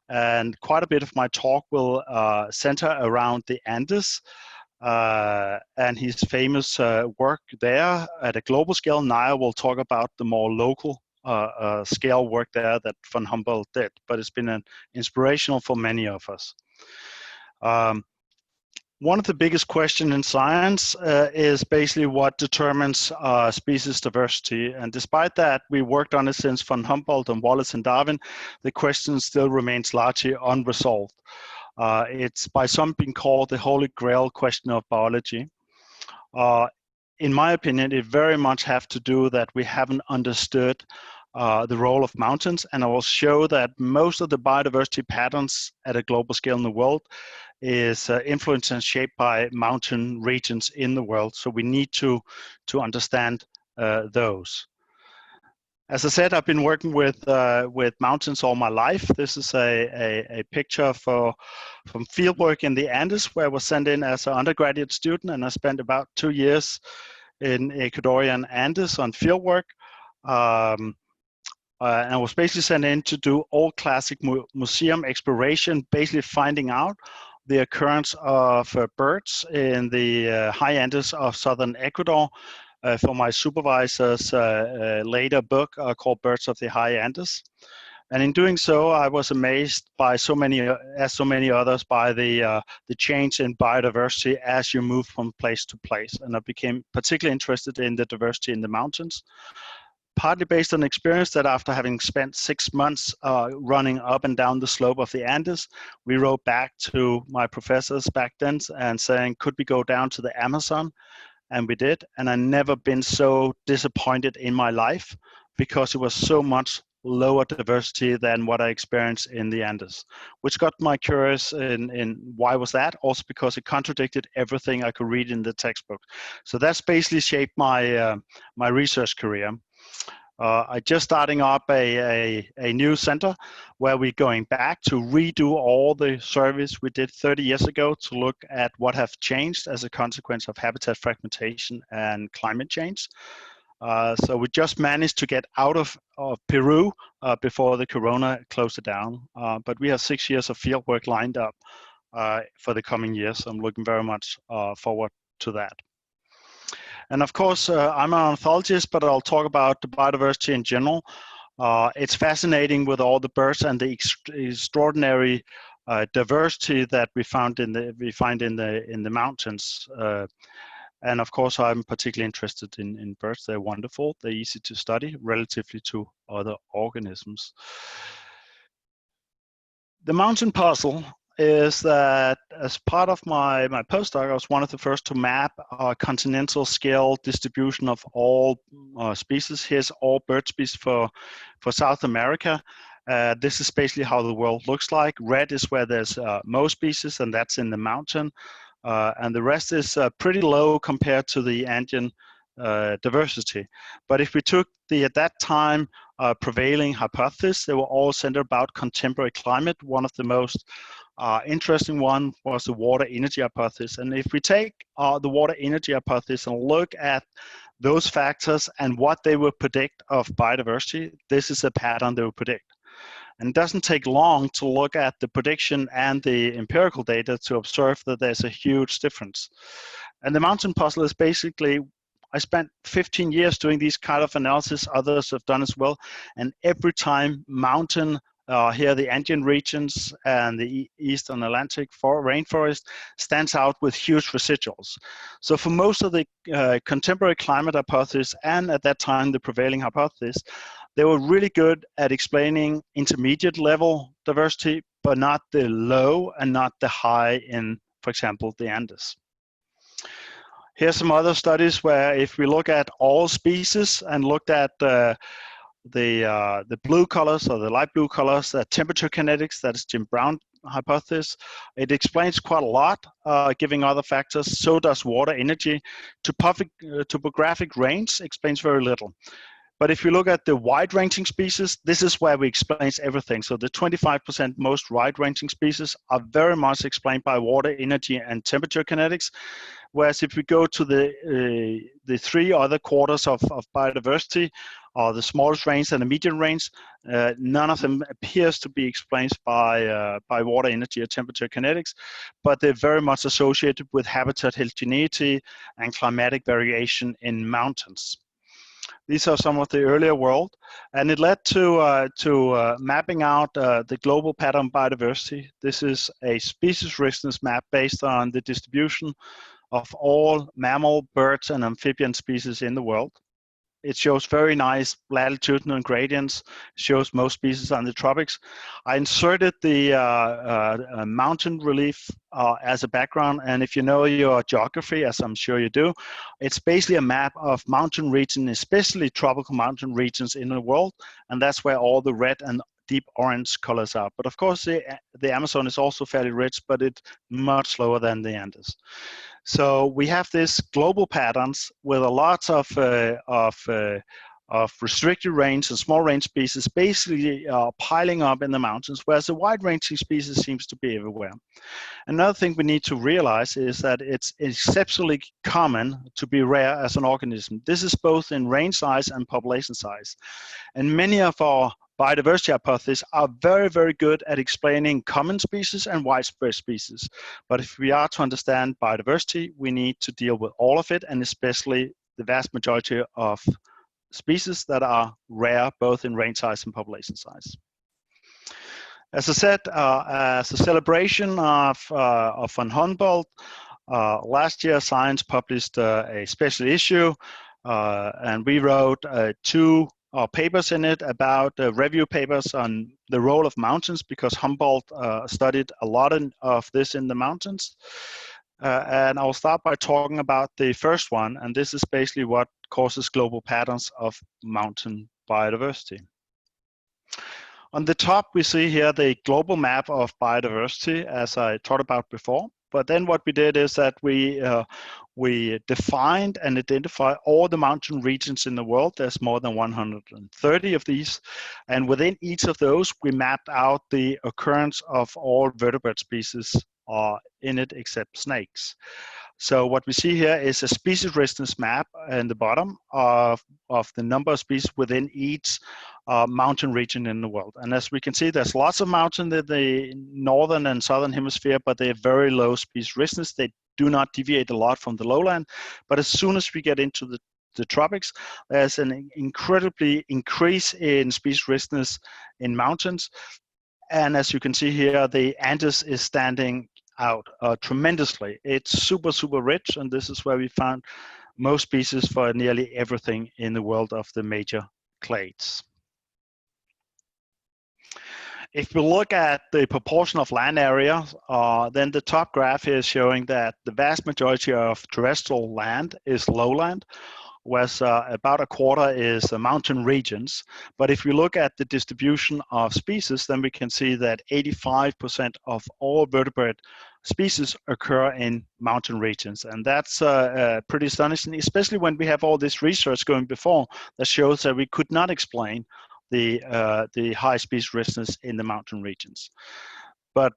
And quite a bit of my talk will center around the Andes and his famous work there at a global scale. Naia will talk about the more local scale work there that von Humboldt did, but it's been inspirational for many of us. One of the biggest questions in science is basically what determines species diversity. And despite that, we worked on it since von Humboldt and Wallace and Darwin, the question still remains largely unresolved. It's by some being called the holy grail question of biology. In my opinion, it very much has to do that we haven't understood the role of mountains, and I will show that most of the biodiversity patterns at a global scale in the world is influenced and shaped by mountain regions in the world. So we need to understand those. As I said, I've been working with mountains all my life. This is a picture from fieldwork in the Andes, where I was sent in as an undergraduate student, and I spent about 2 years in Ecuadorian Andes on fieldwork. And I was basically sent in to do old classic museum exploration, basically finding out the occurrence of birds in the high Andes of southern Ecuador for my supervisor's later book called Birds of the High Andes. And in doing so, I was amazed by as so many others, by the change in biodiversity as you move from place to place. And I became particularly interested in the diversity in the mountains, partly based on experience that after having spent 6 months running up and down the slope of the Andes, we wrote back to my professors back then and saying, could we go down to the Amazon? And we did. And I've never been so disappointed in my life because it was so much lower diversity than what I experienced in the Andes, which got my curious in why was that? Also because it contradicted everything I could read in the textbook. So that's basically shaped my, my research career. I just starting up a new center where we're going back to redo all the surveys we did 30 years ago to look at what have changed as a consequence of habitat fragmentation and climate change. So we just managed to get out of Peru before the corona closed it down. But we have 6 years of field work lined up for the coming years. I'm looking very much forward to that. And of course, I'm an ornithologist, but I'll talk about the biodiversity in general. It's fascinating with all the birds and the extraordinary diversity that we find in the mountains. And of course, I'm particularly interested in birds. They're wonderful. They're easy to study relatively to other organisms. The mountain puzzle is that as part of my postdoc, I was one of the first to map a continental scale distribution of all species. Here's all bird species for South America. This is basically how the world looks like. Red is where there's most species, and that's in the mountain. And the rest is pretty low compared to the Andean diversity. But if we took the, at that time, prevailing hypothesis, they were all centered about contemporary climate. One of the most interesting one was the water energy hypothesis. And if we take the water energy hypothesis and look at those factors and what they would predict of biodiversity, this is a pattern they would predict. And it doesn't take long to look at the prediction and the empirical data to observe that there's a huge difference. And the mountain puzzle is basically, I spent 15 years doing these kind of analysis, others have done as well. And every time mountain, here the Andean regions and the Eastern Atlantic rainforest stands out with huge residuals. So for most of the contemporary climate hypothesis and at that time the prevailing hypothesis, they were really good at explaining intermediate level diversity, but not the low and not the high in, for example, the Andes. Here's some other studies where if we look at all species and looked at the blue colors or the light blue colors, temperature kinetics, that is Jim Brown hypothesis, it explains quite a lot, giving other factors. So does water energy. Topographic range explains very little. But if you look at the wide-ranging species, this is where we explain everything. So the 25% most wide-ranging species are very much explained by water, energy, and temperature kinetics. Whereas if we go to the three other quarters of biodiversity, or the smallest range and the medium range, none of them appears to be explained by water, energy, or temperature kinetics, but they're very much associated with habitat heterogeneity and climatic variation in mountains. These are some of the earlier world, and it led to mapping out the global pattern biodiversity. This is a species richness map based on the distribution of all mammal, birds, and amphibian species in the world. It shows very nice latitudinal gradients, shows most species on the tropics. I inserted the mountain relief as a background, and if you know your geography, as I'm sure you do, it's basically a map of mountain regions, especially tropical mountain regions in the world, and that's where all the red and deep orange colors are. But of course, the Amazon is also fairly rich, but it's much slower than the Andes. So we have this global patterns with a lot of restricted range and small range species basically piling up in the mountains, whereas the wide ranging species seems to be everywhere. Another thing we need to realize is that it's exceptionally common to be rare as an organism. This is both in range size and population size. And many of our biodiversity hypotheses are very, very good at explaining common species and widespread species. But if we are to understand biodiversity, we need to deal with all of it, and especially the vast majority of species that are rare, both in range size and population size. As I said, as a celebration of von Humboldt, last year Science published a special issue, and we wrote two papers in it about review papers on the role of mountains, because Humboldt studied a lot of this in the mountains. And I'll start by talking about the first one, and this is basically what causes global patterns of mountain biodiversity. On the top, we see here the global map of biodiversity, as I talked about before. But then what we did is that we defined and identified all the mountain regions in the world. There's more than 130 of these. And within each of those, we mapped out the occurrence of all vertebrate species in it except snakes. So what we see here is a species richness map in the bottom of the number of species within each mountain region in the world. And as we can see, there's lots of mountains in the northern and southern hemisphere, but they have very low species richness. They do not deviate a lot from the lowland. But as soon as we get into the tropics, there's an incredibly increase in species richness in mountains. And as you can see here, the Andes is standing out tremendously. It's super, super rich, and this is where we found most species for nearly everything in the world of the major clades. If we look at the proportion of land area, then the top graph here is showing that the vast majority of terrestrial land is lowland, whereas about a quarter is mountain regions. But if we look at the distribution of species, then we can see that 85% of all vertebrate species occur in mountain regions. And that's pretty astonishing, especially when we have all this research going before that shows that we could not explain the high species richness in the mountain regions. But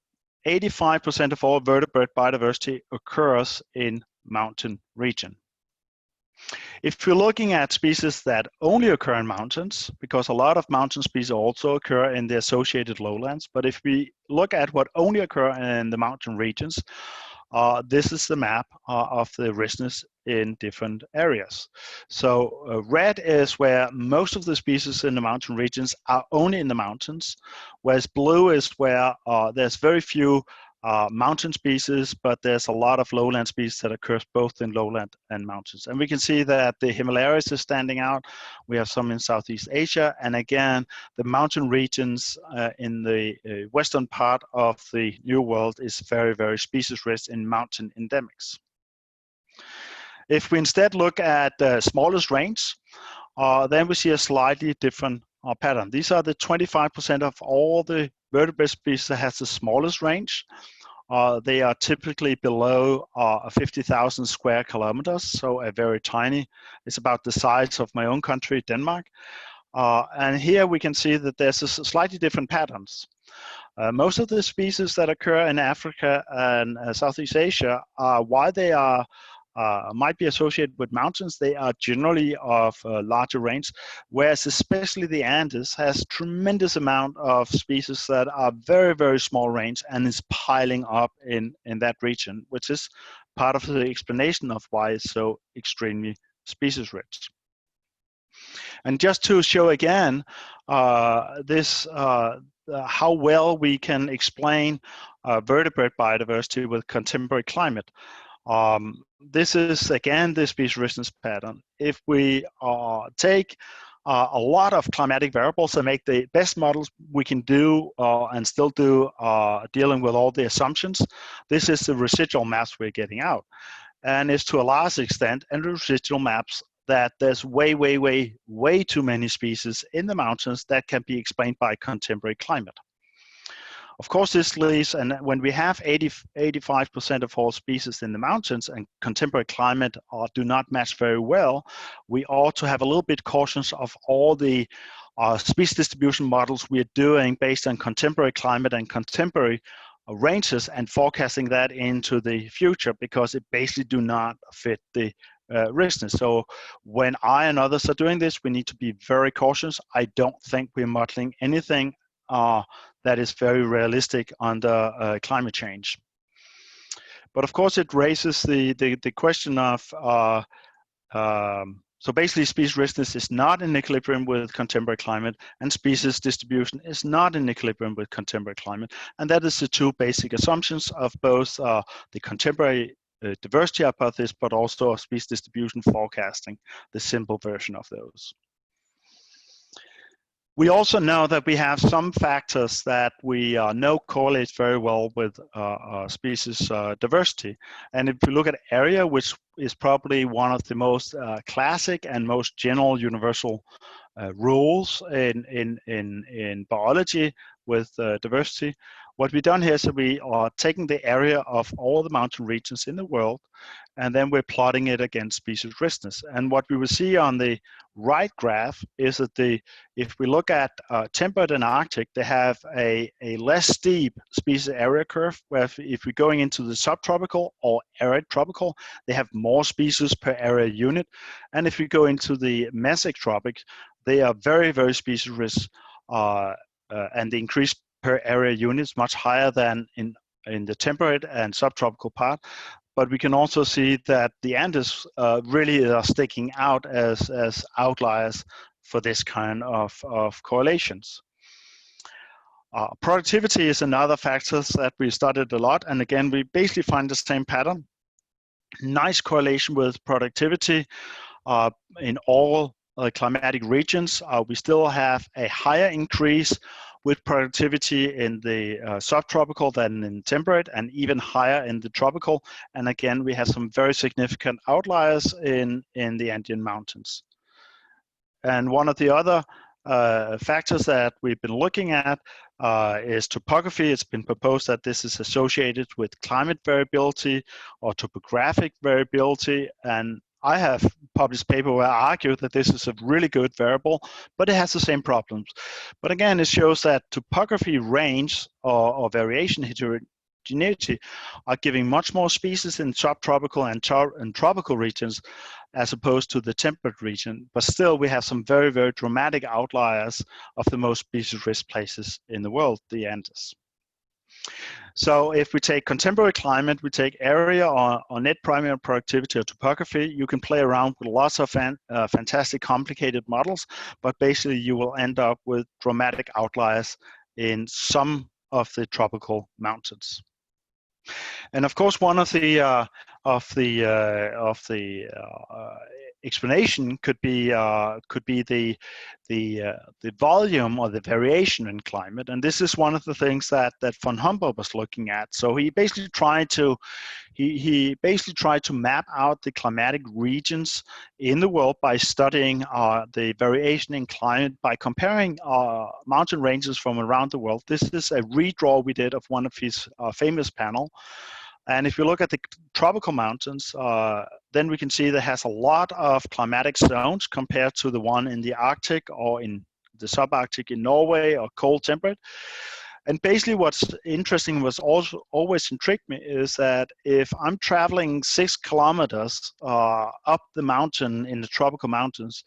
85% of all vertebrate biodiversity occurs in mountain region. If you're looking at species that only occur in mountains, because a lot of mountain species also occur in the associated lowlands, but if we look at what only occur in the mountain regions, this is the map of the richness in different areas. So red is where most of the species in the mountain regions are only in the mountains, whereas blue is where there's very few mountain species, but there's a lot of lowland species that occurs both in lowland and mountains. And we can see that the Himalayas is standing out. We have some in Southeast Asia. And again, the mountain regions in the western part of the New World is very, very species rich in mountain endemics. If we instead look at the smallest range, then we see a slightly different pattern. These are the 25% of all the vertebrate species that has the smallest range. They are typically below 50,000 square kilometers, so a very tiny. It's about the size of my own country, Denmark. And here we can see that there's slightly different patterns. Most of the species that occur in Africa and Southeast Asia, why they are might be associated with mountains, they are generally of larger range, whereas especially the Andes has tremendous amount of species that are very, very small range and is piling up in that region, which is part of the explanation of why it's so extremely species rich. And just to show again how well we can explain vertebrate biodiversity with contemporary climate. This is, again, the species richness pattern. If we take a lot of climatic variables and make the best models we can do and still do dealing with all the assumptions, this is the residual maps we're getting out. And it's to a large extent and residual maps that there's way too many species in the mountains that can be explained by contemporary climate. Of course, this leaves, and when we have 85% of all species in the mountains and contemporary climate do not match very well, we ought to have a little bit cautious of all the species distribution models we are doing based on contemporary climate and contemporary ranges and forecasting that into the future, because it basically do not fit the richness. So when I and others are doing this, we need to be very cautious. I don't think we're modeling anything that is very realistic under climate change. But of course, it raises the question of, so basically species richness is not in equilibrium with contemporary climate, and species distribution is not in equilibrium with contemporary climate. And that is the two basic assumptions of both the contemporary diversity hypothesis, but also of species distribution forecasting, the simple version of those. We also know that we have some factors that we know correlate very well with species diversity. And if you look at area, which is probably one of the most classic and most general universal rules in biology with diversity, what we've done here is that we are taking the area of all the mountain regions in the world, and then we're plotting it against species richness. And what we will see on the right graph is that if we look at temperate and Arctic, they have a less steep species area curve, where if we're going into the subtropical or arid tropical, they have more species per area unit. And if we go into the Mesic tropics, they are very, very species rich, and the increase per area unit is much higher than in the temperate and subtropical part. But we can also see that the Andes really are sticking out as outliers for this kind of correlations. Productivity is another factor that we studied a lot. And again, we basically find the same pattern. Nice correlation with productivity in all climatic regions. We still have a higher increase with productivity in the subtropical than in temperate, and even higher in the tropical. And again, we have some very significant outliers in the Andean mountains. And one of the other factors that we've been looking at is topography. It's been proposed that this is associated with climate variability or topographic variability, and I have published a paper where I argue that this is a really good variable, but it has the same problems. But again, it shows that topography range or variation heterogeneity are giving much more species in subtropical and tropical regions as opposed to the temperate region. But still, we have some very, very dramatic outliers of the most species-rich places in the world, the Andes. So if we take contemporary climate, we take area or net primary productivity or topography, you can play around with lots of fantastic complicated models, but basically you will end up with dramatic outliers in some of the tropical mountains. And of course, one of the explanation could be the volume or the variation in climate, and this is one of the things that von Humboldt was looking at. So he basically tried to map out the climatic regions in the world by studying the variation in climate by comparing mountain ranges from around the world. This is a redraw we did of one of his famous panel. And if you look at the tropical mountains, then we can see there has a lot of climatic zones compared to the one in the Arctic or in the subarctic in Norway or cold temperate. And basically what's interesting, was also always intrigued me, is that if I'm traveling 6 kilometers up the mountain in the tropical mountains,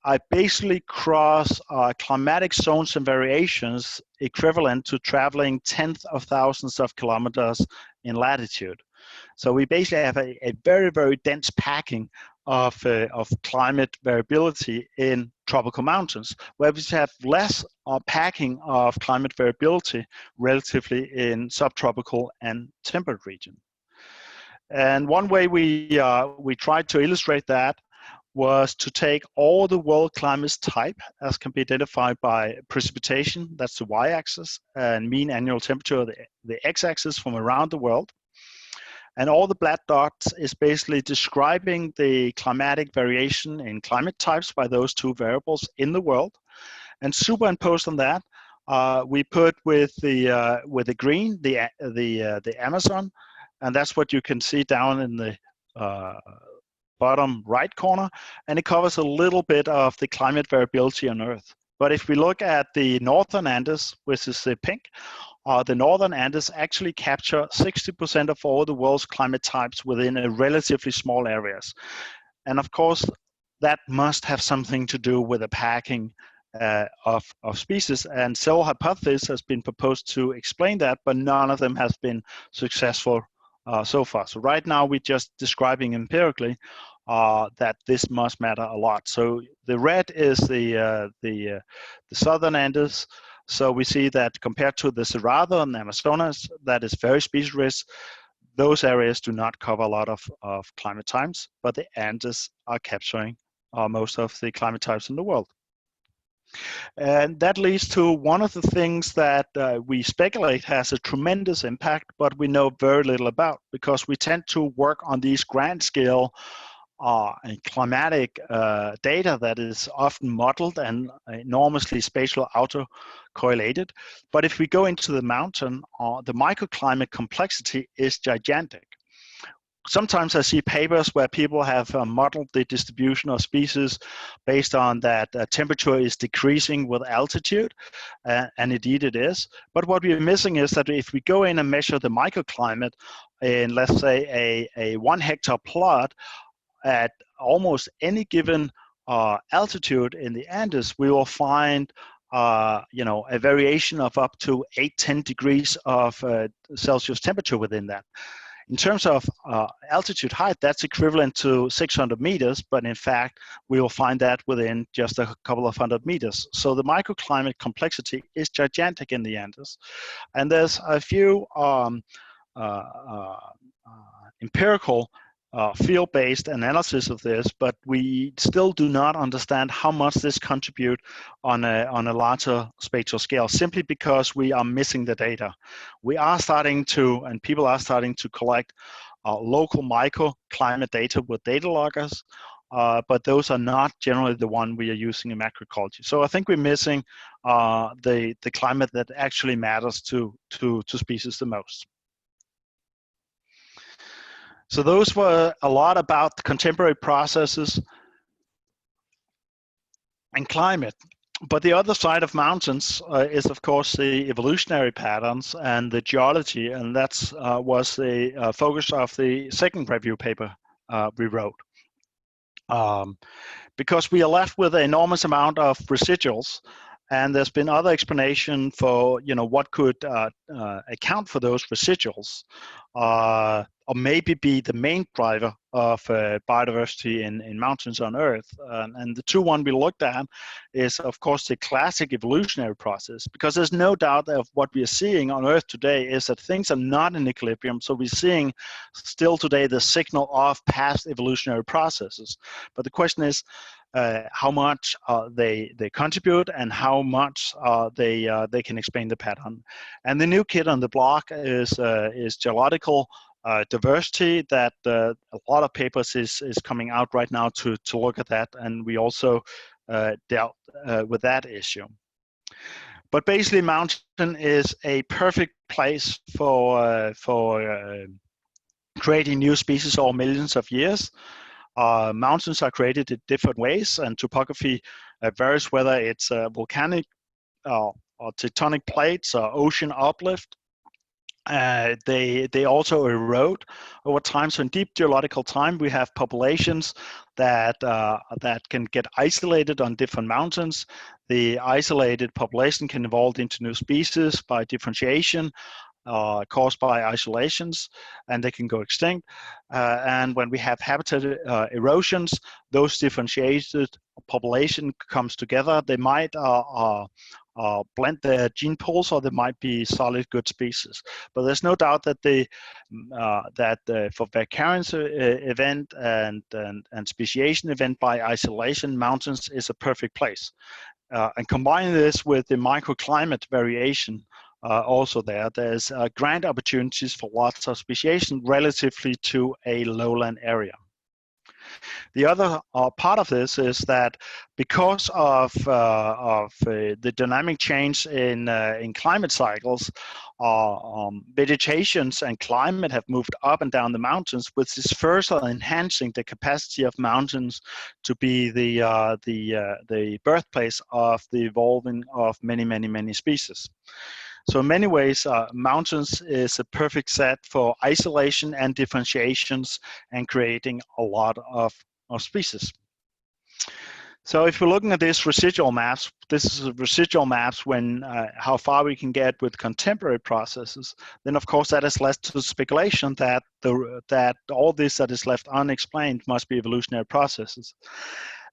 I basically cross climatic zones and variations equivalent to traveling tenth of thousands of kilometers in latitude. So we basically have a very, very dense packing of climate variability in tropical mountains, where we have less packing of climate variability relatively in subtropical and temperate region. And one way we tried to illustrate that was to take all the world climate type as can be identified by precipitation, that's the y-axis, and mean annual temperature, the x-axis from around the world. And all the black dots is basically describing the climatic variation in climate types by those two variables in the world. And superimposed on that, we put with the green, the Amazon, and that's what you can see down in the bottom right corner, and it covers a little bit of the climate variability on Earth. But if we look at the northern Andes, which is the pink, the northern Andes actually capture 60% of all the world's climate types within a relatively small areas. And of course, that must have something to do with the packing of species, and several hypotheses has been proposed to explain that, but none of them has been successful so far. So right now we're just describing empirically that this must matter a lot. So the red is the southern Andes. So we see that compared to the Cerrado and the Amazonas, that is very species rich. Those areas do not cover a lot of climate types, but the Andes are capturing most of the climate types in the world. And that leads to one of the things that we speculate has a tremendous impact, but we know very little about, because we tend to work on these grand scale and climatic data that is often modeled and enormously spatial auto-correlated. But if we go into the mountain, the microclimate complexity is gigantic. Sometimes I see papers where people have modeled the distribution of species based on that temperature is decreasing with altitude, and indeed it is. But what we're missing is that if we go in and measure the microclimate in, let's say, a 1 hectare plot at almost any given altitude in the Andes, we will find a variation of up to 8-10 degrees of Celsius temperature within that. In terms of altitude height, that's equivalent to 600 meters, but in fact, we will find that within just a couple of hundred meters. So the microclimate complexity is gigantic in the Andes. And there's a few empirical field-based analysis of this, but we still do not understand how much this contribute on a larger spatial scale, simply because we are missing the data. We are starting to, and people are starting to collect local microclimate data with data loggers, but those are not generally the one we are using in macroecology. So I think we're missing the climate that actually matters to species the most. So those were a lot about the contemporary processes and climate. But the other side of mountains is, of course, the evolutionary patterns and the geology, and that's was the focus of the second review paper we wrote. Because we are left with an enormous amount of residuals, and there's been other explanation for what could account for those residuals. or maybe be the main driver of biodiversity in mountains on Earth. And the two one we looked at is, of course, the classic evolutionary process, because there's no doubt that what we are seeing on Earth today is that things are not in equilibrium. So we're seeing still today the signal of past evolutionary processes. But the question is, how much they contribute and how much they can explain the pattern. And the new kid on the block is geological diversity, that a lot of papers is coming out right now to look at that, and we also dealt with that issue. But basically, mountain is a perfect place for creating new species over millions of years. Mountains are created in different ways, and topography varies whether it's volcanic or tectonic plates or ocean uplift. They also erode over time. So in deep geological time, we have populations that can get isolated on different mountains. The isolated population can evolve into new species by differentiation, caused by isolations, and they can go extinct. And when we have habitat erosions, those differentiated population comes together. They might blend their gene pools, or they might be solid good species. But there's no doubt that for vicariance event and speciation event by isolation, mountains is a perfect place. And combining this with the microclimate variation, also there's grand opportunities for lots of speciation relatively to a lowland area. The other part of this is that because of the dynamic change in climate cycles, vegetations and climate have moved up and down the mountains, which is further enhancing the capacity of mountains to be the birthplace of the evolving of many species. So in many ways, mountains is a perfect set for isolation and differentiations and creating a lot of species. So if we're looking at this residual maps, this is residual maps when how far we can get with contemporary processes. Then of course that has led to speculation that that all this that is left unexplained must be evolutionary processes.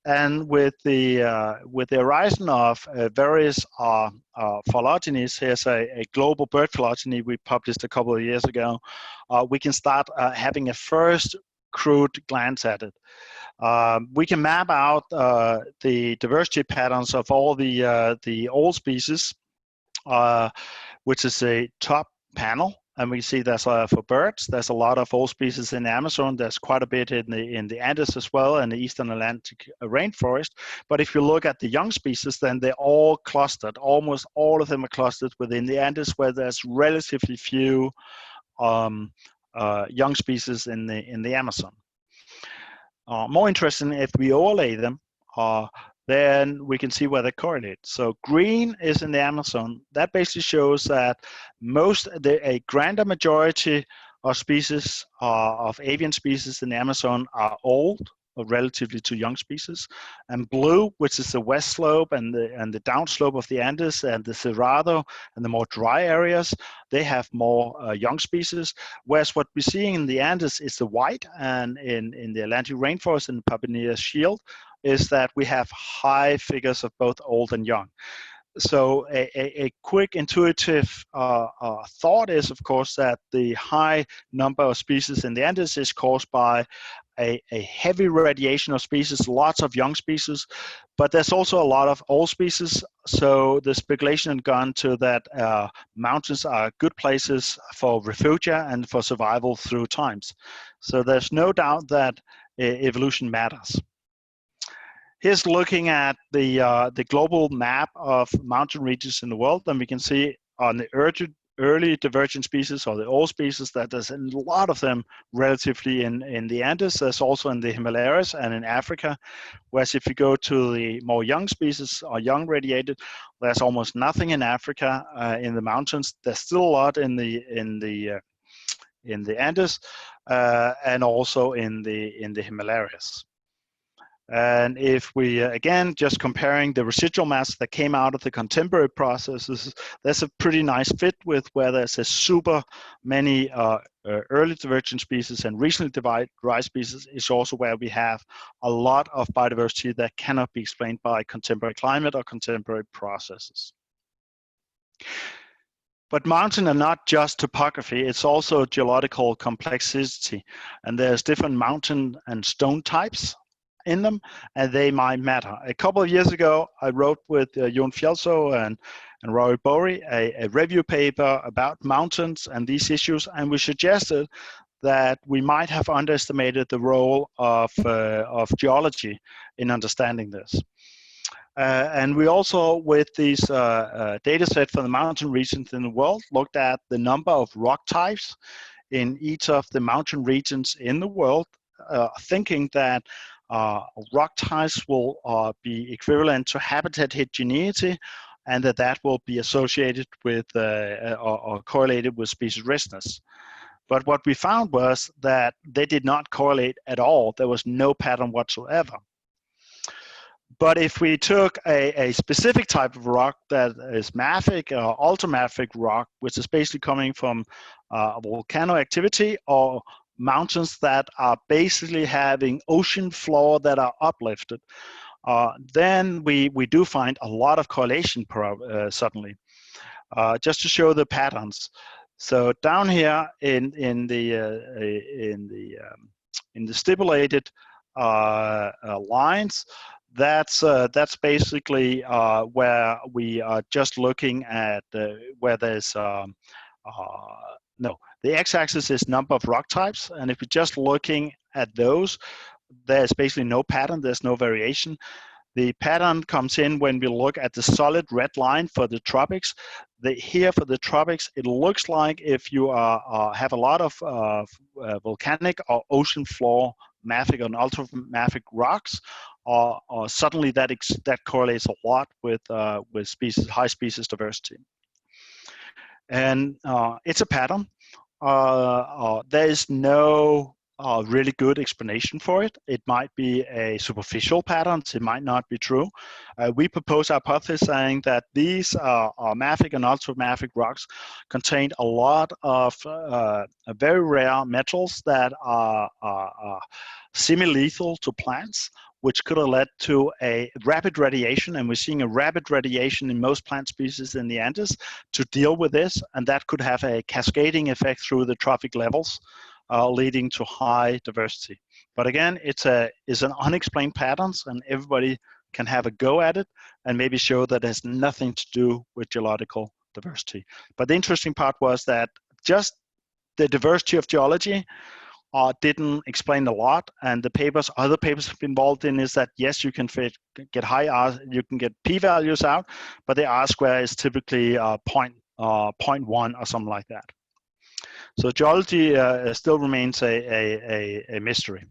And with the horizon of various phylogenies, here's a global bird phylogeny we published a couple of years ago, we can start having a first crude glance at it. We can map out the diversity patterns of all the old species, which is a top panel. And we see there's for birds, there's a lot of old species in the Amazon. There's quite a bit in the Andes as well, and the Eastern Atlantic rainforest. But if you look at the young species, then they're all clustered. Almost all of them are clustered within the Andes, where there's relatively few young species in the Amazon. More interesting, if we overlay them, then we can see where they correlate. So green is in the Amazon. That basically shows that a grander majority of species, of avian species in the Amazon are old, or relatively to young species. And blue, which is the west slope and the down slope of the Andes and the Cerrado and the more dry areas, they have more young species. Whereas what we're seeing in the Andes is the white, and in the Atlantic rainforest and the Papua Shield, is that we have high figures of both old and young. So a quick intuitive thought is, of course, that the high number of species in the Andes is caused by a heavy radiation of species, lots of young species, but there's also a lot of old species. So the speculation has gone to that mountains are good places for refugia and for survival through times. So there's no doubt that evolution matters. Here's looking at the global map of mountain regions in the world, and we can see on the early divergent species, or the old species, that there's a lot of them relatively in the Andes. There's also in the Himalayas and in Africa. Whereas if you go to the more young species or young radiated, there's almost nothing in Africa in the mountains. There's still a lot in the Andes and also in the Himalayas. And if we, again, just comparing the residual mass that came out of the contemporary processes, there's a pretty nice fit with where there's a super many early divergent species and recently derived species is also where we have a lot of biodiversity that cannot be explained by contemporary climate or contemporary processes. But mountains are not just topography, it's also geological complexity. And there's different mountain and stone types in them, and they might matter. A couple of years ago, I wrote with Jon Fjeldså and Rory Bory a review paper about mountains and these issues, and we suggested that we might have underestimated the role of geology in understanding this. And we also, with these data set for the mountain regions in the world, looked at the number of rock types in each of the mountain regions in the world, thinking that rock types will be equivalent to habitat heterogeneity, and that will be associated with or correlated with species richness. But what we found was that they did not correlate at all. There was no pattern whatsoever. But if we took a specific type of rock that is mafic or ultramafic rock, which is basically coming from volcano activity or mountains that are basically having ocean floor that are uplifted, then we do find a lot of correlation suddenly. Just to show the patterns. So down here in the stipulated lines, that's basically where we are just looking at where there's no, the x-axis is number of rock types, and if we're just looking at those, there's basically no pattern, there's no variation. The pattern comes in when we look at the solid red line for the tropics. Here for the tropics, it looks like if you have a lot of volcanic or ocean floor mafic and ultramafic rocks, or suddenly that correlates a lot with high species diversity. And it's a pattern. There is no really good explanation for it. It might be a superficial pattern. It might not be true. We propose a hypothesis saying that these mafic and ultramafic rocks contain a lot of very rare metals that are semi-lethal to plants, which could have led to a rapid radiation, and we're seeing a rapid radiation in most plant species in the Andes to deal with this, and that could have a cascading effect through the trophic levels, leading to high diversity. But again, it's an unexplained patterns, and everybody can have a go at it and maybe show that it has nothing to do with geological diversity. But the interesting part was that just the diversity of geology didn't explain a lot, and the other papers involved in is that yes, you can get high R, you can get p-values out, but the R-square is typically 0.1 or something like that. So geology still remains a mystery.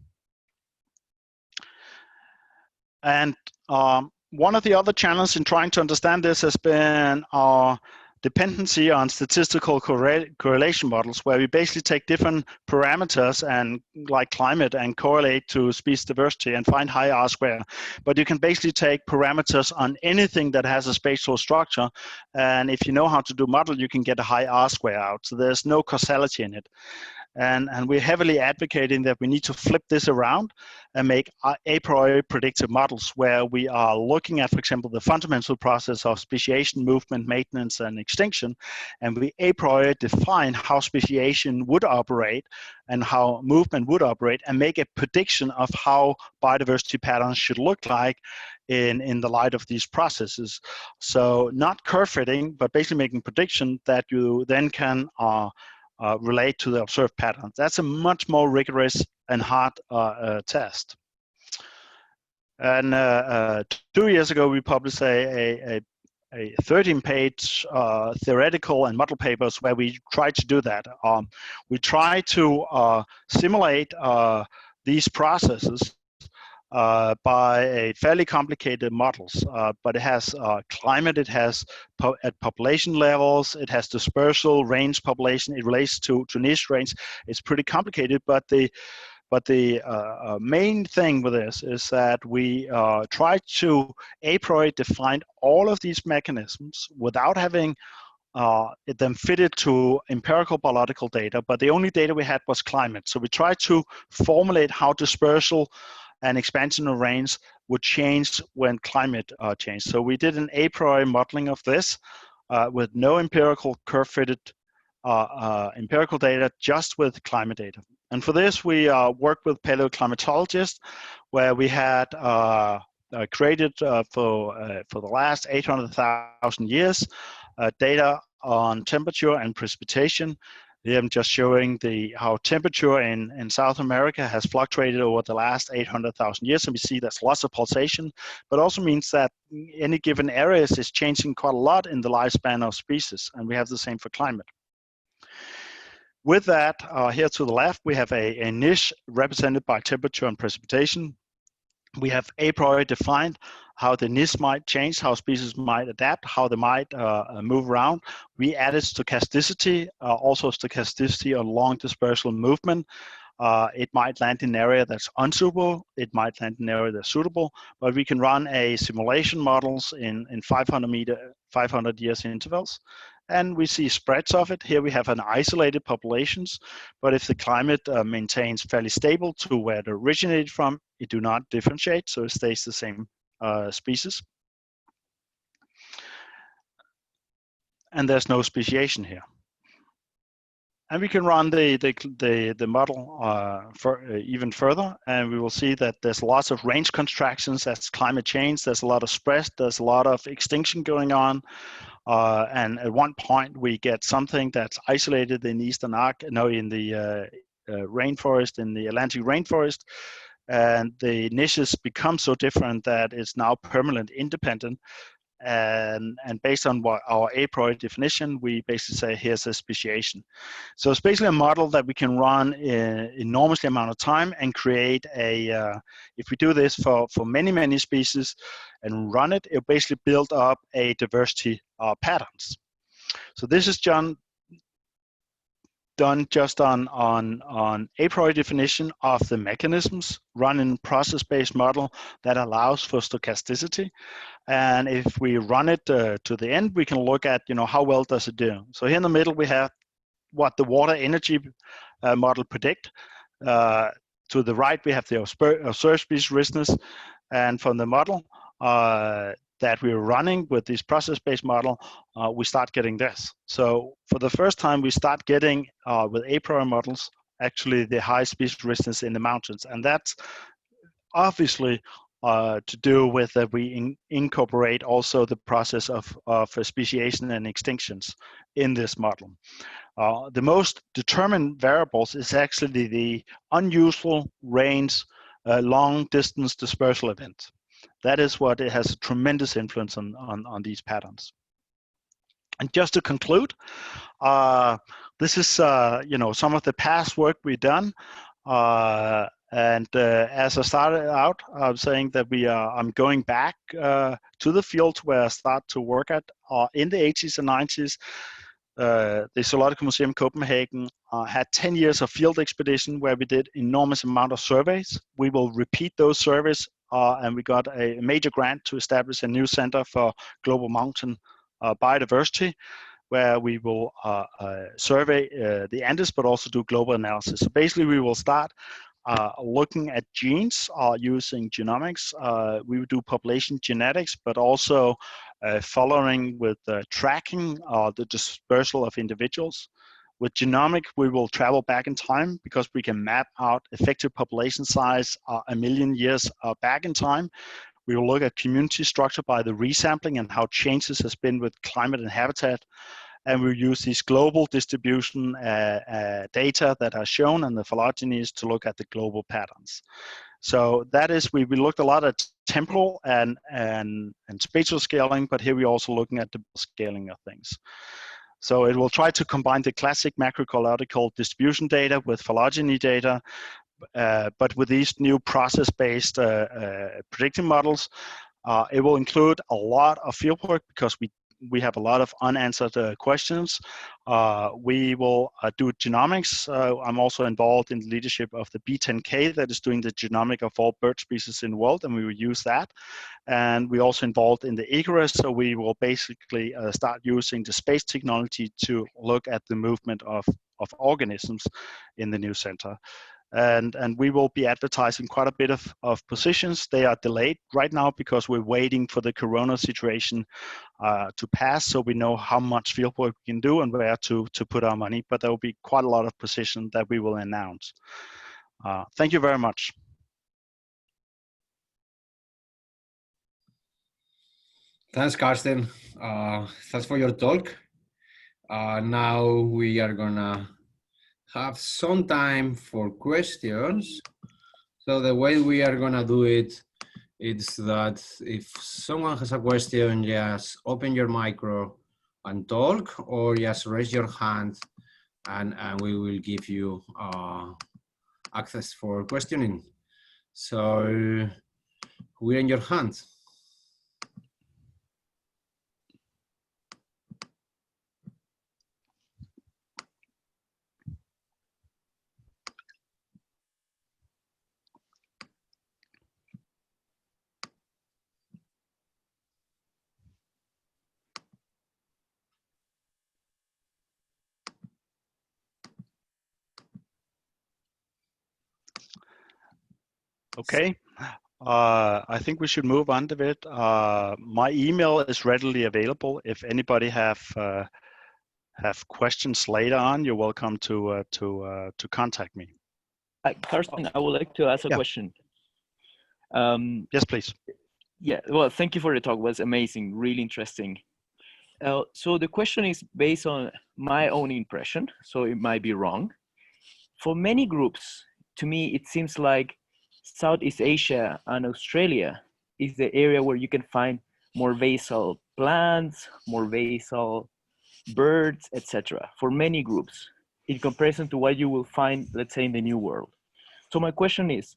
And one of the other challenges in trying to understand this has been our dependency on statistical correlation models, where we basically take different parameters and like climate and correlate to species diversity and find high R-square. But you can basically take parameters on anything that has a spatial structure, and if you know how to do model, you can get a high R-square out. So there's no causality in it. And we're heavily advocating that we need to flip this around and make a priori predictive models where we are looking at, for example, the fundamental process of speciation, movement, maintenance, and extinction, and we a priori define how speciation would operate and how movement would operate, and make a prediction of how biodiversity patterns should look like in the light of these processes. So not curve fitting, but basically making prediction that you then can relate to the observed patterns. That's a much more rigorous and hard test. And 2 years ago, we published a 13-page theoretical and model papers where we tried to do that. We try to simulate these processes by a fairly complicated models, but it has climate, it has at population levels, it has dispersal, range population, it relates to niche range. It's pretty complicated, but the But the main thing with this is that we try to a priori define all of these mechanisms without having them fitted to empirical biological data, but the only data we had was climate. So we tried to formulate how dispersal and expansion of rains would change when climate changed. So we did an a priori modeling of this with no empirical curve-fitted empirical data, just with climate data. And for this, we worked with paleoclimatologists, where we had created for the last 800,000 years data on temperature and precipitation. Here I'm just showing how temperature in South America has fluctuated over the last 800,000 years, and we see there's lots of pulsation, but also means that any given areas is changing quite a lot in the lifespan of species, and we have the same for climate. With that, here to the left, we have a niche represented by temperature and precipitation. We have a priori defined how the niche might change, how species might adapt, how they might move around. We added stochasticity, also stochasticity on long dispersal movement. It might land in an area that's unsuitable, it might land in an area that's suitable, but we can run a simulation models in 500 years intervals. And we see spreads of it. Here we have an isolated populations, but if the climate maintains fairly stable to where it originated from, it do not differentiate, so it stays the same species. And there's no speciation here. And we can run the model even further, and we will see that there's lots of range contractions as climate change. There's a lot of spread. There's a lot of extinction going on. And at one point, we get something that's isolated in Eastern in the rainforest, in the Atlantic rainforest, and the niches become so different that it's now permanent independent. And based on what our a priori definition, we basically say here's a speciation. So it's basically a model that we can run in enormously amount of time and create if we do this for many species and run it, it'll basically build up a diversity patterns. So this is done just on a priori definition of the mechanisms, run in process-based model that allows for stochasticity. And if we run it to the end, we can look at, how well does it do. So here in the middle, we have what the water energy model predict. To the right, we have the observed species richness. And from the model that we're running with this process-based model, we start getting this. So for the first time, we start getting, with a priori models, actually the high species richness in the mountains. And that's obviously to do with that we incorporate also the process of speciation and extinctions in this model. The most determined variables is actually the unusual range, long distance dispersal event. That is what it has a tremendous influence on these patterns. And just to conclude, this is some of the past work we've done. As I started out, I was saying that I'm going back to the field where I start to work at in the 80s and 90s. The Zoological Museum Copenhagen had 10 years of field expedition where we did enormous amount of surveys. We will repeat those surveys, and we got a major grant to establish a new center for global mountain biodiversity, where we will survey the Andes, but also do global analysis. So basically, we will start looking at genes using genomics. We will do population genetics, but also following with tracking the dispersal of individuals. With genomic, we will travel back in time because we can map out effective population size 1 million years back in time. We will look at community structure by the resampling and how changes has been with climate and habitat. And we use these global distribution data that are shown and the phylogenies to look at the global patterns. So that is, we looked a lot at temporal and spatial scaling, but here we're also looking at the scaling of things. So it will try to combine the classic macroecological distribution data with phylogeny data, but with these new process-based predictive models. It will include a lot of fieldwork because we we have a lot of unanswered questions. We will do genomics. I'm also involved in the leadership of the B10K that is doing the genomic of all bird species in the world, and we will use that. And we're also involved in the IGRA, so we will basically start using the space technology to look at the movement of organisms in the new center. And we will be advertising quite a bit of positions. They are delayed right now because we're waiting for the corona situation to pass, so we know how much fieldwork we can do and where to put our money. But there will be quite a lot of positions that we will announce. Thank you very much. Thanks, Carsten. Thanks for your talk. Now we are gonna have some time for questions. So the way we are gonna do it is that if someone has a question, just open your micro and talk, or just raise your hand and we will give you access for questioning. So we're in your hands. Okay, I think we should move on to it. My email is readily available. If anybody have questions later on, you're welcome to contact me. Carsten, I would like to ask a question. Yes, please. Yeah, well, thank you for the talk. It was amazing, really interesting. So the question is based on my own impression, so it might be wrong. For many groups, to me, it seems like Southeast Asia and Australia is the area where you can find more basal plants, more basal birds, etc. for many groups, in comparison to what you will find, let's say, in the New World. So my question is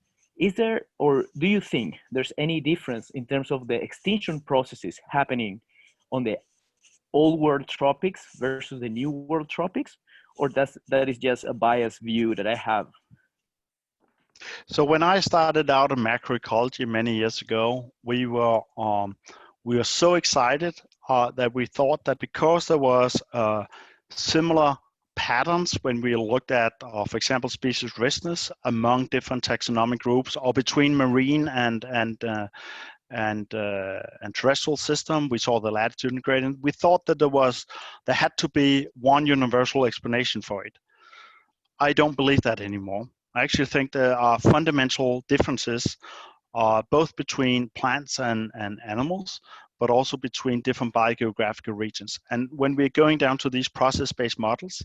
there, or do you think there's any difference in terms of the extinction processes happening on the Old World tropics versus the New World tropics, or that is just a biased view that I have? So when I started out in macroecology many years ago, we were so excited that we thought that because there was similar patterns when we looked at, for example, species richness among different taxonomic groups, or between marine and terrestrial system, we saw the latitude and gradient. We thought that there had to be one universal explanation for it. I don't believe that anymore. I actually think there are fundamental differences, both between plants and animals, but also between different biogeographical regions. And when we're going down to these process-based models,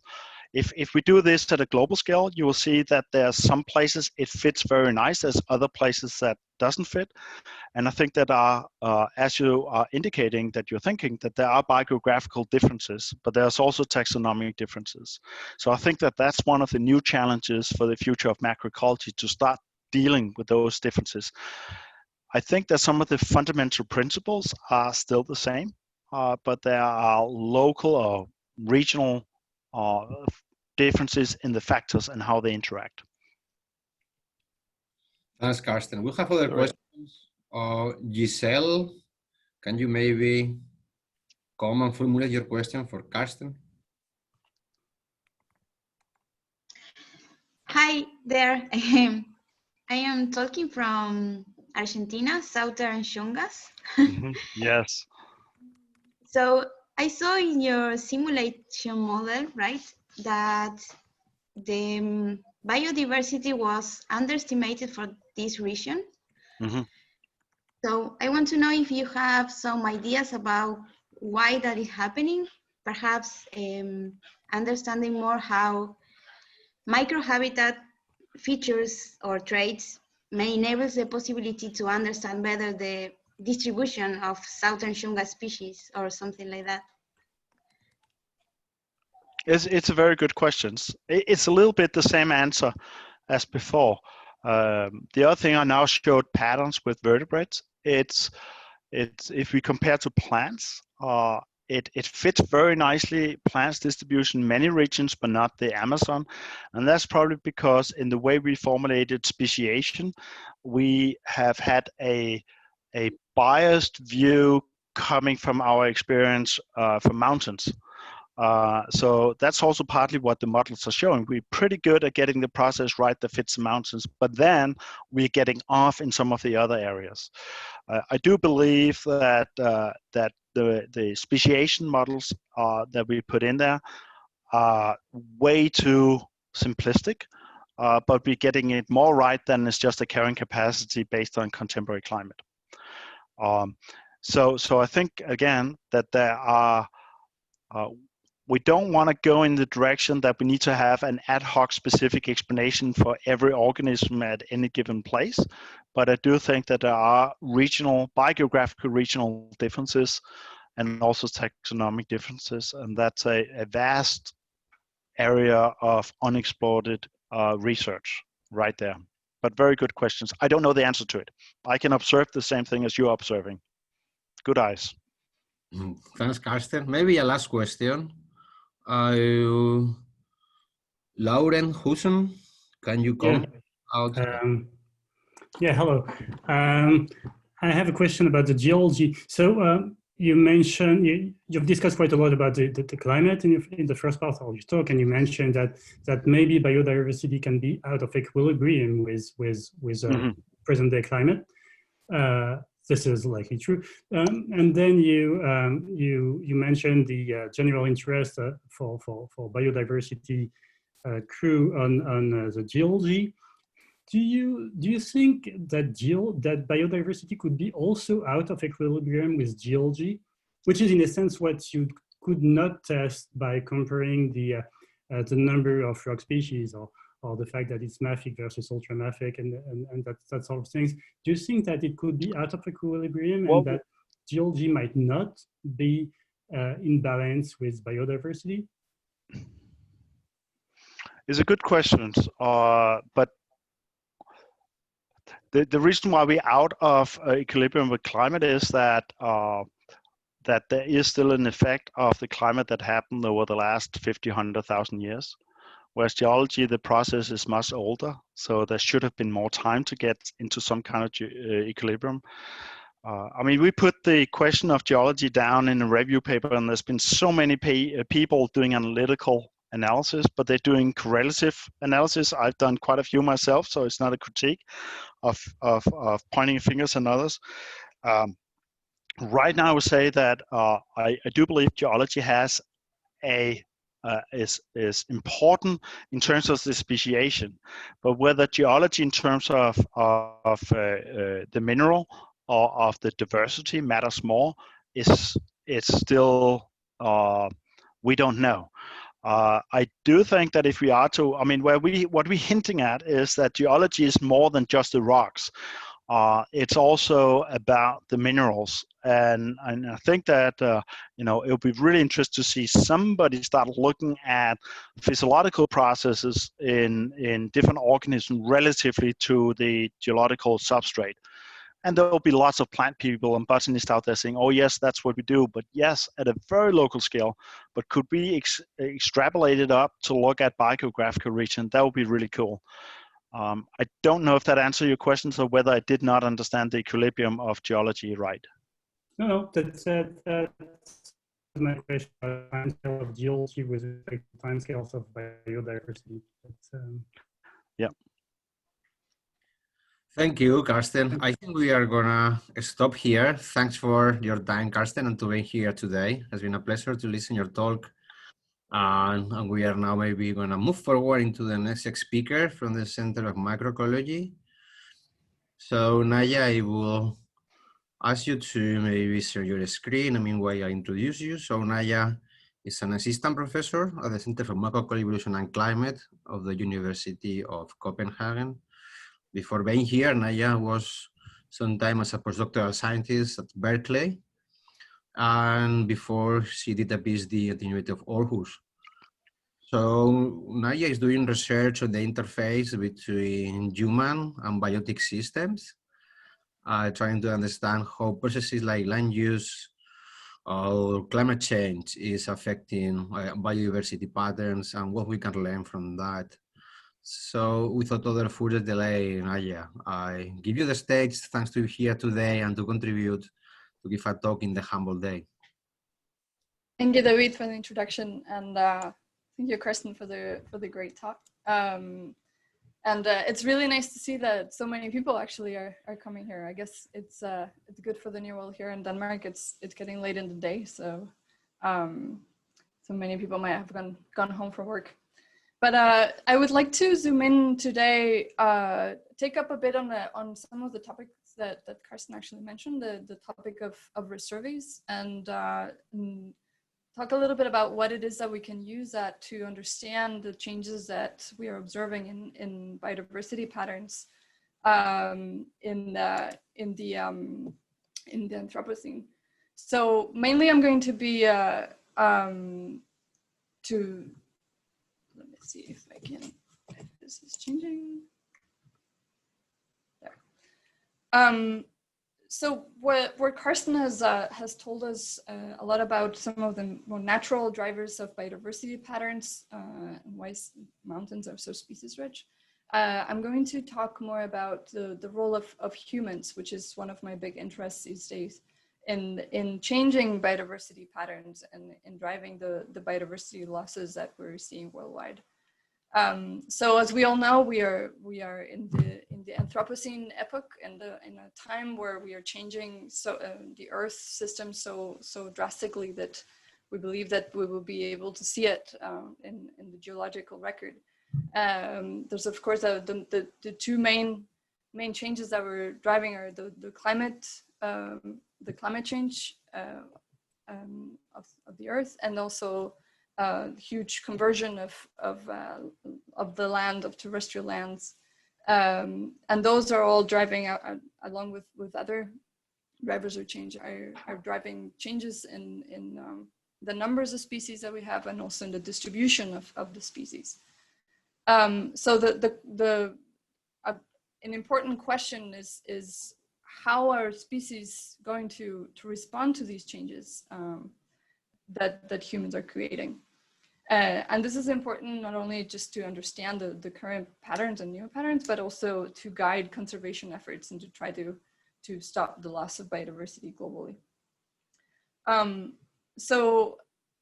if we do this at a global scale, you will see that there are some places it fits very nice, there's other places that doesn't fit. And I think that as you are indicating that you're thinking that there are biogeographical differences, but there's also taxonomic differences. So I think that that's one of the new challenges for the future of macroecology, to start dealing with those differences. I think that some of the fundamental principles are still the same, but there are local or regional differences in the factors and how they interact. Thanks, Carsten. We have other questions. Giselle, can you maybe come and formulate your question for Carsten? Hi there. I am talking from Argentina, Southern Yungas. Yes. So I saw in your simulation model, right, that the biodiversity was underestimated for this region. So I want to know if you have some ideas about why that is happening, perhaps understanding more how microhabitat features or traits may enable the possibility to understand better the distribution of Southern Yunga species or something like that. It's a very good question. It's a little bit the same answer as before. The other thing, I now showed patterns with vertebrates. It's if we compare to plants, it fits very nicely plants distribution in many regions, but not the Amazon. And that's probably because in the way we formulated speciation, we have had a biased view coming from our experience from mountains. So that's also partly what the models are showing. We're pretty good at getting the process right that fits the mountains, but then we're getting off in some of the other areas. I do believe that that the speciation models that we put in there are way too simplistic, but we're getting it more right than it's just a carrying capacity based on contemporary climate. So I think again that there are we don't want to go in the direction that we need to have an ad hoc specific explanation for every organism at any given place. But I do think that there are regional, biogeographical regional differences and also taxonomic differences. And that's a vast area of unexplored research right there. But very good questions. I don't know the answer to it. I can observe the same thing as you're observing. Good eyes. Thanks, Carsten. Maybe a last question. Lauren Husson, can you come out? Yeah, hello. I have a question about the geology. So you mentioned, you've discussed quite a lot about the climate in the first part of your talk, and you mentioned that maybe biodiversity can be out of equilibrium with present day climate. This is likely true. And then you mentioned the general interest for biodiversity crew on the geology. Do you think that biodiversity could be also out of equilibrium with geology, which is in a sense what you could not test by comparing the number of rock species or the fact that it's mafic versus ultramafic and that sort of things? Do you think that it could be out of equilibrium and that geology might not be in balance with biodiversity? It's a good question, but the reason why we're out of equilibrium with climate is that that there is still an effect of the climate that happened over the last 50, 100,000 years. Whereas geology, the process is much older, so there should have been more time to get into some kind of equilibrium. I mean, we put the question of geology down in a review paper, and there's been so many people doing analytical analysis, but they're doing correlative analysis. I've done quite a few myself, so it's not a critique of pointing fingers at others. Right now, I would say that I do believe geology has is important in terms of the speciation, but whether geology in terms of the mineral or of the diversity matters more it's still we don't know. I do think that if we are to, I mean, what we're hinting at is that geology is more than just the rocks. It's also about the minerals, and I think that you know, it would be really interesting to see somebody start looking at physiological processes in different organisms relatively to the geological substrate. And there will be lots of plant people and botanists out there saying, oh yes, that's what we do. But yes, at a very local scale. But could we extrapolate it up to look at biogeographical region? That would be really cool. I don't know if that answers your questions or whether I did not understand the equilibrium of geology right. No, that's my question. Timescale of geology with respect to timescales of biodiversity. Yeah. Thank you, Carsten. I think we are gonna stop here. Thanks for your time, Carsten, and to being here today. It's been a pleasure to listen to your talk. And we are now maybe gonna move forward into the next speaker from the Center of Macroecology. So Naia, I will ask you to maybe share your screen. I mean, while I introduce you. So Naia is an assistant professor at the Center for Macroecology, Evolution and Climate of the University of Copenhagen. Before being here, Naia was some time as a postdoctoral scientist at Berkeley. And before she did a PhD at the University of Aarhus. So Naia is doing research on the interface between human and biotic systems, trying to understand how processes like land use how climate change is affecting biodiversity patterns and what we can learn from that. So without other further delay, Naia, I give you the stage. Thanks to you here today and to contribute to give a talk in the Humboldt Day. Thank you, David, for the introduction, and thank you, Carsten, for the great talk. It's really nice to see that so many people actually are coming here. I guess it's good for the new world here in Denmark. It's getting late in the day, so so many people might have gone home from work. But I would like to zoom in today, take up a bit on some of the topics that Carsten actually mentioned, the topic of resurveys, and talk a little bit about what it is that we can use that to understand the changes that we are observing in biodiversity patterns in the Anthropocene. So mainly I'm going to be let me see if I can, if this is changing. There. So where Carsten has told us a lot about some of the more natural drivers of biodiversity patterns and why mountains are so species rich, I'm going to talk more about the role of humans, which is one of my big interests these days, in changing biodiversity patterns and in driving the biodiversity losses that we're seeing worldwide. So as we all know, we are in the Anthropocene epoch, and in a time where we are changing the Earth system so drastically that we believe that we will be able to see it in the geological record. There's of course the two main changes that we're driving are the climate change of the Earth, and also huge conversion of the land, of terrestrial lands, and those are all driving out, along with other drivers of change, are driving changes in the numbers of species that we have, and also in the distribution of the species. So an important question is how are species going to respond to these changes that humans are creating. And this is important not only just to understand the current patterns and new patterns, but also to guide conservation efforts and to try to stop the loss of biodiversity globally. So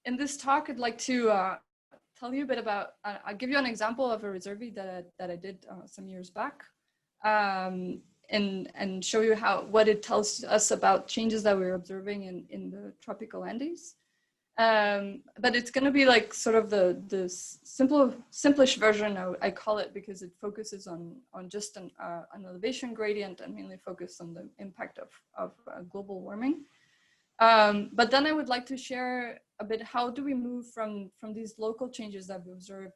in this talk, I'd like to tell you a bit about, I'll give you an example of a resurvey that I did some years back, and show you what it tells us about changes that we're observing in the tropical Andes. But it's going to be like sort of the simplish version, I call it, because it focuses on just an elevation gradient and mainly focused on the impact of global warming. But then I would like to share a bit, how do we move from these local changes that we observe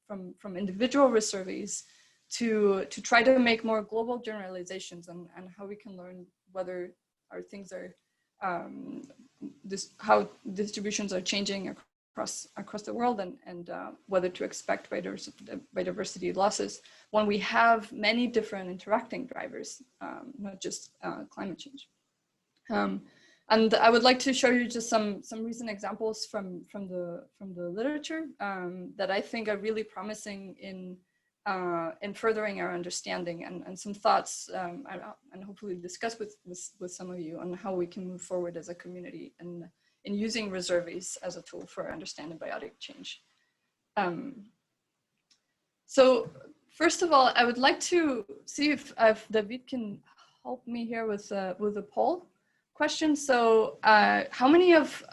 from individual resurveys to try to make more global generalizations, and how we can learn whether our things are how distributions are changing across the world, and whether to expect biodiversity losses when we have many different interacting drivers, not just climate change. And I would like to show you just some recent examples from the literature that I think are really promising in furthering our understanding, and some thoughts, and hopefully discuss with some of you on how we can move forward as a community and in using resurveys as a tool for understanding biotic change. So first of all, I would like to see if David can help me here with a poll question. So how many of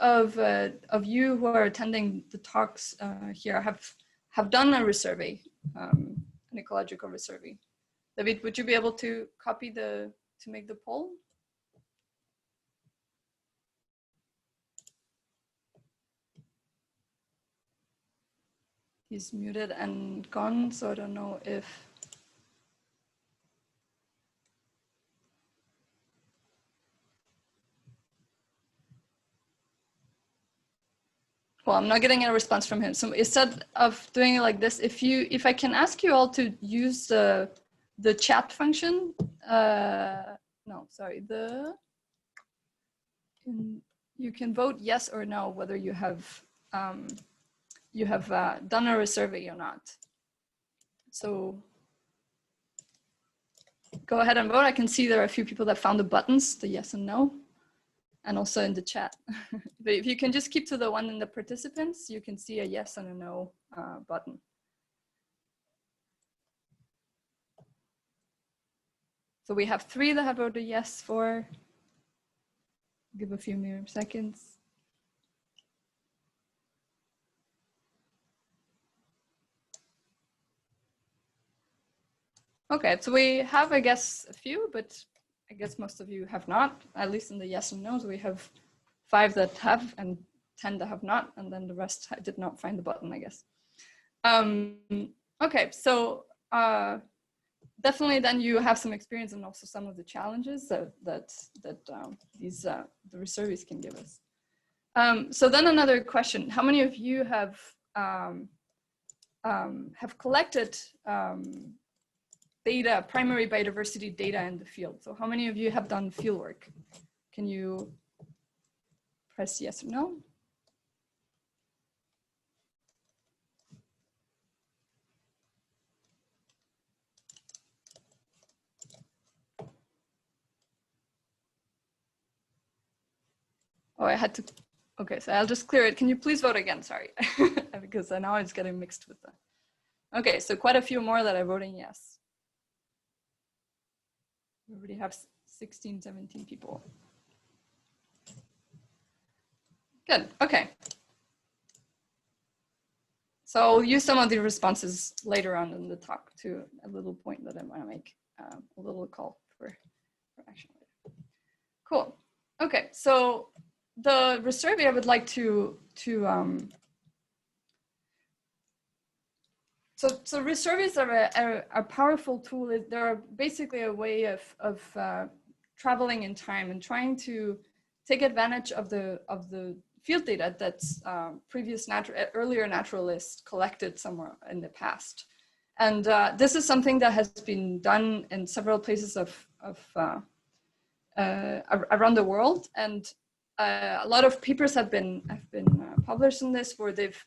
you who are attending the talks here have done a resurvey, an ecological resurvey? David, would you be able to copy to make the poll? He's muted and gone, so I don't know if. Well, I'm not getting a response from him. So instead of doing it like this, if I can ask you all to use the chat function, you can vote yes or no whether you have done a survey or not. So go ahead and vote. I can see there are a few people that found the buttons, the yes and no, and also in the chat. But if you can just keep to the one in the participants, you can see a yes and a no button. So we have 3 that have voted yes for. Give a few more seconds. Okay, so we have, I guess, a few, but I guess most of you have not, at least in the yes and no's. We have 5 that have and 10 that have not, and then the rest did not find the button, I guess. Okay, so definitely then you have some experience and also some of the challenges that these the resurveys can give us. So then another question: how many of you have collected data, primary biodiversity data in the field? So how many of you have done field work? Can you press yes or no? Oh, I had to, okay, so I'll just clear it. Can you please vote again? Sorry, because now it's getting mixed with the, okay, so quite a few more that are voting yes. We already have 16, 17 people. Good, okay. So I'll use some of the responses later on in the talk to a little point that I want to make, a little call for action. Cool, okay, so the resurvey I would like so resurveys are a powerful tool. They're basically a way of traveling in time and trying to take advantage of the field data that's earlier naturalists collected somewhere in the past. And this is something that has been done in several places around the world. And a lot of papers have been published on this, where they've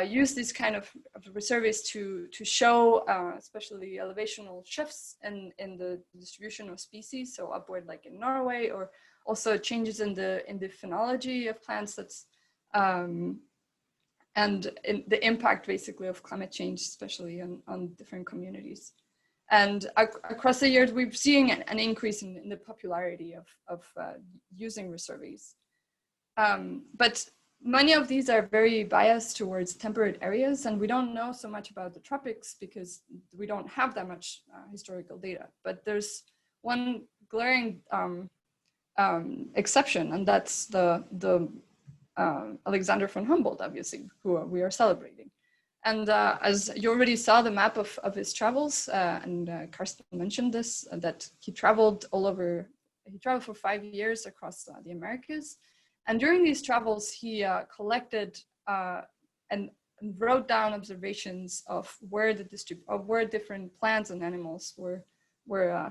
used these kind of resurveys to show especially elevational shifts in the distribution of species, so upward like in Norway, or also changes in the phenology of plants, that's and in the impact basically of climate change, especially on different communities. And across the years, we've seen an increase in the popularity of using resurveys. But many of these are very biased towards temperate areas, and we don't know so much about the tropics because we don't have that much historical data. But there's one glaring exception, and that's the Alexander von Humboldt, obviously, who we are celebrating. And as you already saw the map of his travels, and Carsten mentioned this, that he traveled for 5 years across the Americas. And during these travels, he collected and wrote down observations of where different plants and animals were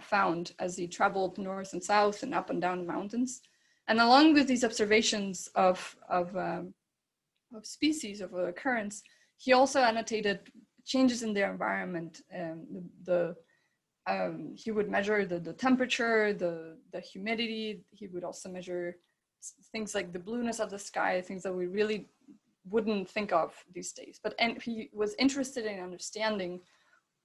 found as he traveled north and south and up and down the mountains. And along with these observations of species, of occurrence, he also annotated changes in their environment. He would measure the temperature, the humidity. He would also measure things like the blueness of the sky, things that we really wouldn't think of these days. And he was interested in understanding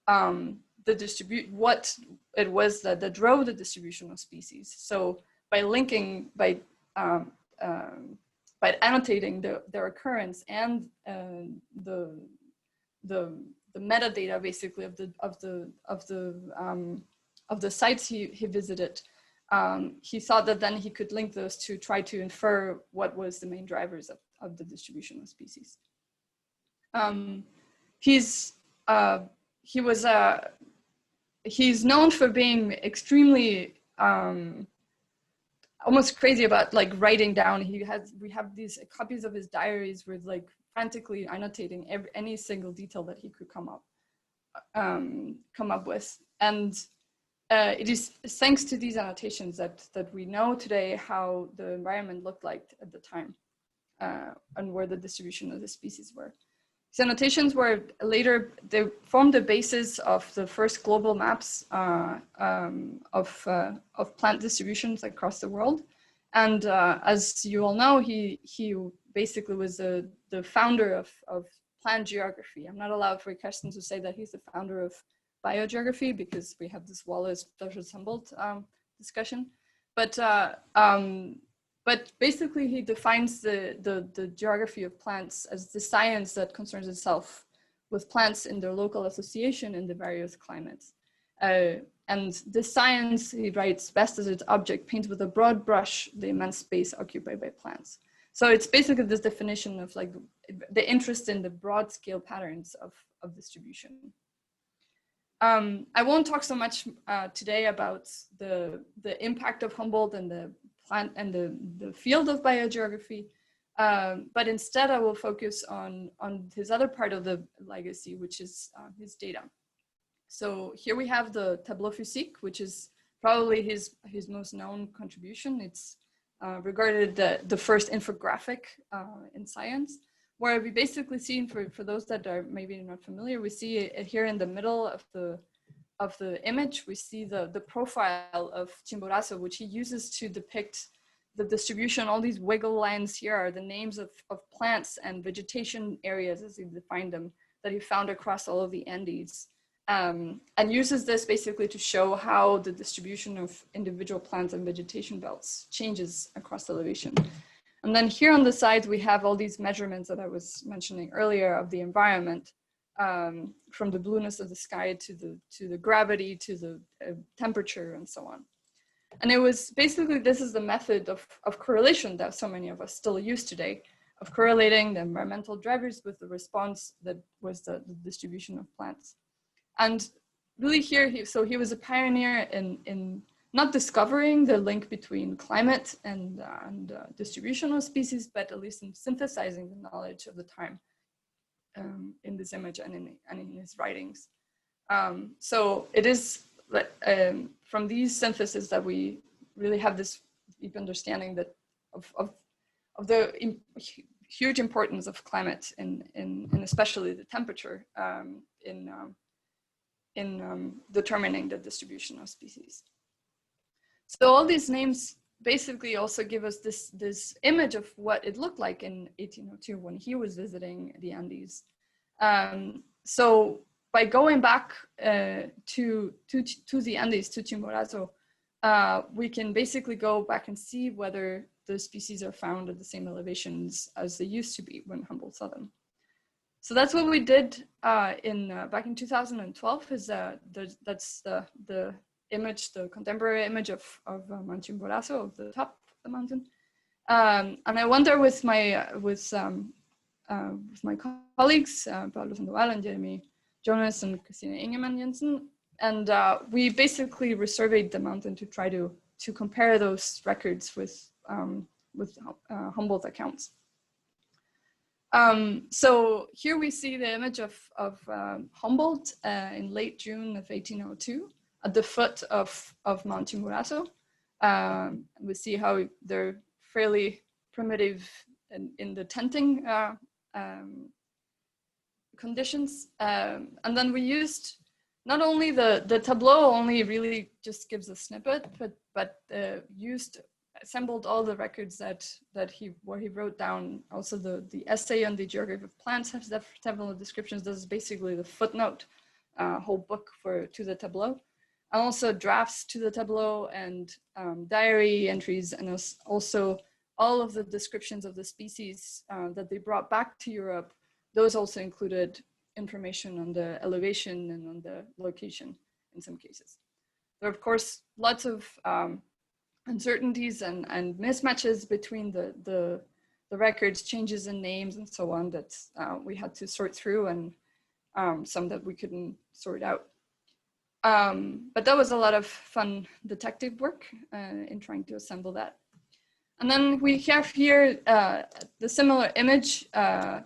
what it was that drove the distribution of species. So by annotating their occurrence and the metadata basically of the sites he visited, he thought that then he could link those to try to infer what was the main drivers of the distribution of species. He's known for being extremely almost crazy about like writing down. We have these copies of his diaries with like frantically annotating any single detail that he could come up with. And it is thanks to these annotations that we know today how the environment looked like at the time and where the distribution of the species were. These annotations were later, they formed the basis of the first global maps of plant distributions across the world. And as you all know, he basically was the founder of plant geography. I'm not allowed for Carsten to say that he's the founder of biogeography because we have this Wallace versus Humboldt discussion. But basically he defines the geography of plants as the science that concerns itself with plants in their local association in the various climates. And this science, he writes, best as its object paints with a broad brush the immense space occupied by plants. So it's basically this definition of like the interest in the broad scale patterns of distribution. I won't talk so much today about the impact of Humboldt and the plant and the field of biogeography, but instead I will focus on his other part of the legacy, which is his data. So here we have the Tableau Physique, which is probably his most known contribution. It's regarded the first infographic in science, where we basically see, for those that are maybe not familiar, we see it here in the middle of the image, we see the profile of Chimborazo, which he uses to depict the distribution. All these wiggle lines here are the names of plants and vegetation areas, as he defined them, that he found across all of the Andes. And uses this basically to show how the distribution of individual plants and vegetation belts changes across elevation. And then here on the sides, we have all these measurements that I was mentioning earlier of the environment, from the blueness of the sky to the gravity, to the temperature and so on. And it was basically, this is the method of correlation that so many of us still use today, of correlating the environmental drivers with the response that was the distribution of plants. And really here, he was a pioneer in not discovering the link between climate and distribution of species, but at least in synthesizing the knowledge of the time in this image and in his writings. So it is from these syntheses that we really have this deep understanding that of the huge importance of climate and especially the temperature in determining the distribution of species. So all these names basically also give us this image of what it looked like in 1802 when he was visiting the Andes. So by going back to the Andes, to Chimborazo, we can basically go back and see whether the species are found at the same elevations as they used to be when Humboldt saw them. So that's what we did back in 2012. That's the image, the contemporary image of Mount Chimborazo, of the top of the mountain. And I went there with my colleagues, Pablo Sandoval and Jeremy Jonas and Christina Ingemann Jensen, and we basically resurveyed the mountain to try to compare those records with Humboldt accounts. So here we see the image of Humboldt in late June of 1802 at the foot of Mount Chimborazo. We see how they're fairly primitive in the tenting conditions. And then we used not only the tableau only really just gives a snippet, but assembled all the records where he wrote down. Also the essay on the geography of plants has several descriptions. This is basically the footnote, whole book to the tableau, and also drafts to the tableau and diary entries, and also all of the descriptions of the species that they brought back to Europe. Those also included information on the elevation and on the location in some cases. There are, of course, lots of uncertainties and mismatches between the records, changes in names and so on that we had to sort through, and some that we couldn't sort out. But that was a lot of fun detective work in trying to assemble that. And then we have here the similar image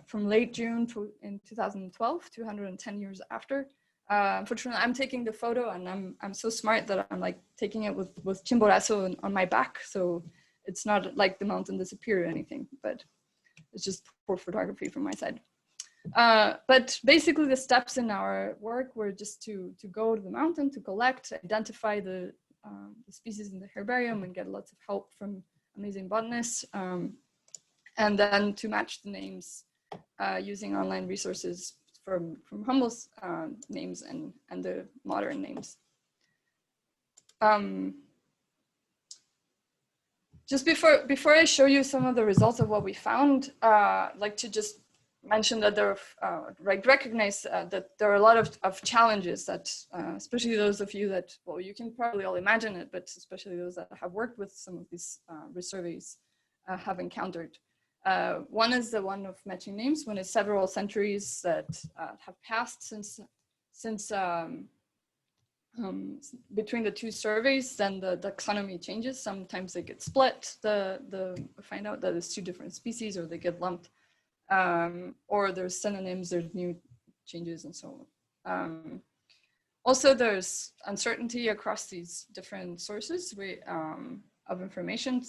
from late June in 2012, 210 years after, Unfortunately, I'm taking the photo, and I'm so smart that I'm like taking it with Chimborazo on my back, so it's not like the mountain disappeared or anything, but it's just poor photography from my side. But basically, the steps in our work were just to go to the mountain to collect, identify the species in the herbarium, and get lots of help from amazing botanists, and then to match the names using online resources from Humboldt's names and the modern names. Just before I show you some of the results of what we found, I'd like to just mention that there are, recognize that there are a lot of challenges that, especially those of you that, well, you can probably all imagine it, but especially those that have worked with some of these resurveys have encountered. One is the one of matching names, when it's several centuries that have passed since between the two surveys, then the taxonomy changes. Sometimes they get split, find out that it's two different species, or they get lumped, or there's synonyms, there's new changes, and so on. Also, there's uncertainty across these different sources of information.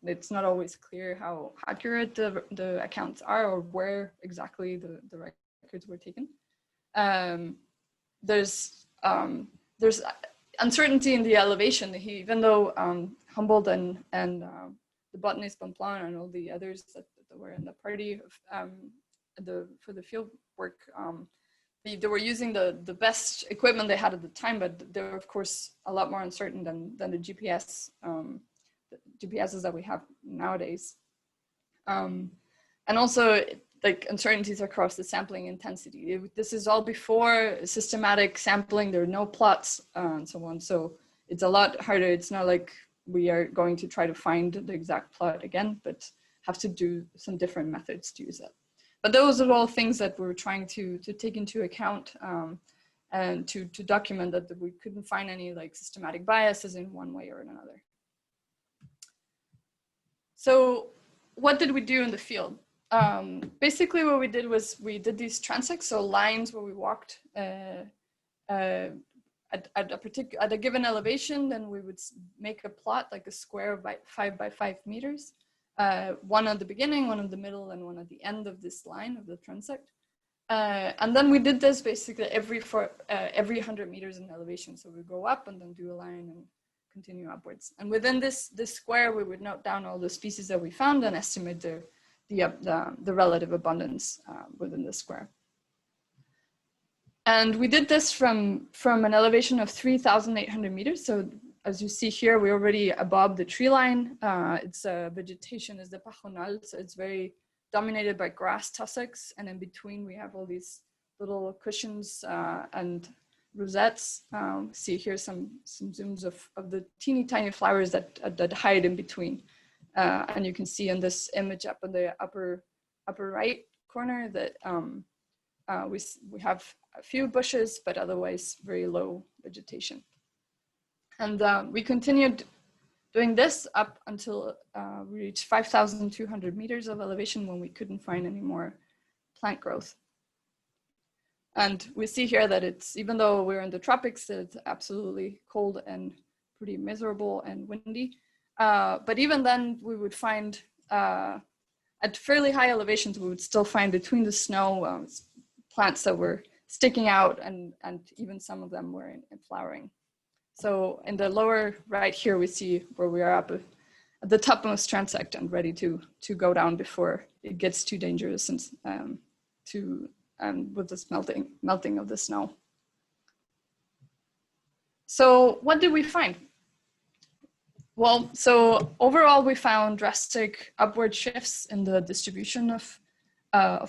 It's not always clear how accurate the accounts are, or where exactly the records were taken. There's uncertainty in the elevation. Even though Humboldt and the botanist Pamplona and all the others that were in the party for the field work, they were using the best equipment they had at the time, but they were of course a lot more uncertain than the GPS. GPSs that we have nowadays, and also like uncertainties across the sampling intensity. This is all before systematic sampling. There are no plots and so on, so it's a lot harder. It's not like we are going to try to find the exact plot again, but have to do some different methods to use that. But those are all things that we're trying to take into account and to document that we couldn't find any like systematic biases in one way or another. So what did we do in the field? Basically what we did was we did these transects, so lines where we walked at a given elevation, then we would make a plot, like a square by 5 by 5 meters, one at the beginning, one at the middle, and one at the end of this line of the transect. And then we did this basically every 100 meters in elevation. So we go up and then do a line and continue upwards. And within this square, we would note down all the species that we found and estimate the relative abundance within the square. And we did this from an elevation of 3,800 meters. So as you see here, we're already above the tree line. Its vegetation is the pajonal, so it's very dominated by grass tussocks. And in between, we have all these little cushions and rosettes. See here some zooms of the teeny tiny flowers that hide in between. And you can see in this image up in the upper right corner that we have a few bushes, but otherwise very low vegetation. And we continued doing this up until we reached 5,200 meters of elevation, when we couldn't find any more plant growth. And we see here that it's, even though we're in the tropics, it's absolutely cold and pretty miserable and windy. But even then, we would find, at fairly high elevations, we would still find between the snow plants that were sticking out, and even some of them were in flowering. So in the lower right here, we see where we are up at the topmost transect and ready to go down before it gets too dangerous and with this melting of the snow. So what did we find? Well, so overall, we found drastic upward shifts in the distribution of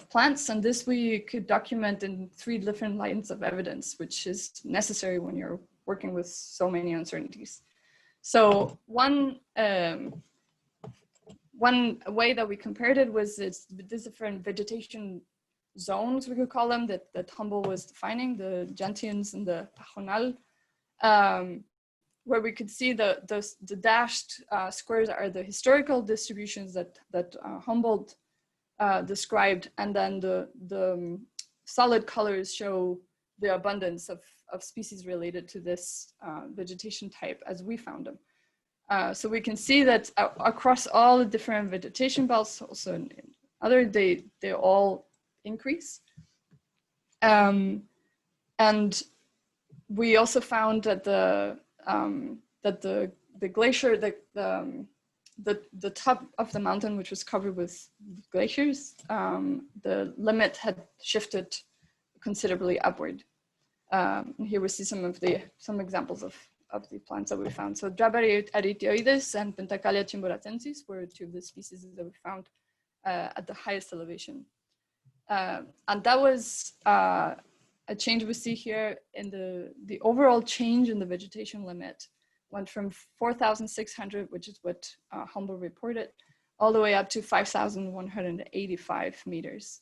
plants, and this we could document in 3 different lines of evidence, which is necessary when you're working with so many uncertainties. So one way that we compared it was the different vegetation zones, we could call them, that Humboldt was defining, the gentians and the pajonal, where we could see the dashed squares are the historical distributions that Humboldt described, and then the solid colors show the abundance of species related to this vegetation type as we found them. So we can see that across all the different vegetation belts, also in other, they all increase. And we also found that the glacier, the top of the mountain, which was covered with glaciers, the limit had shifted considerably upward. Here we see some examples of the plants that we found. So Drabaritioides and Pentacalia chimboracensis were two of the species that we found at the highest elevation. And that was a change we see here in the overall change in the vegetation limit went from 4,600, which is what Humboldt reported, all the way up to 5,185 meters.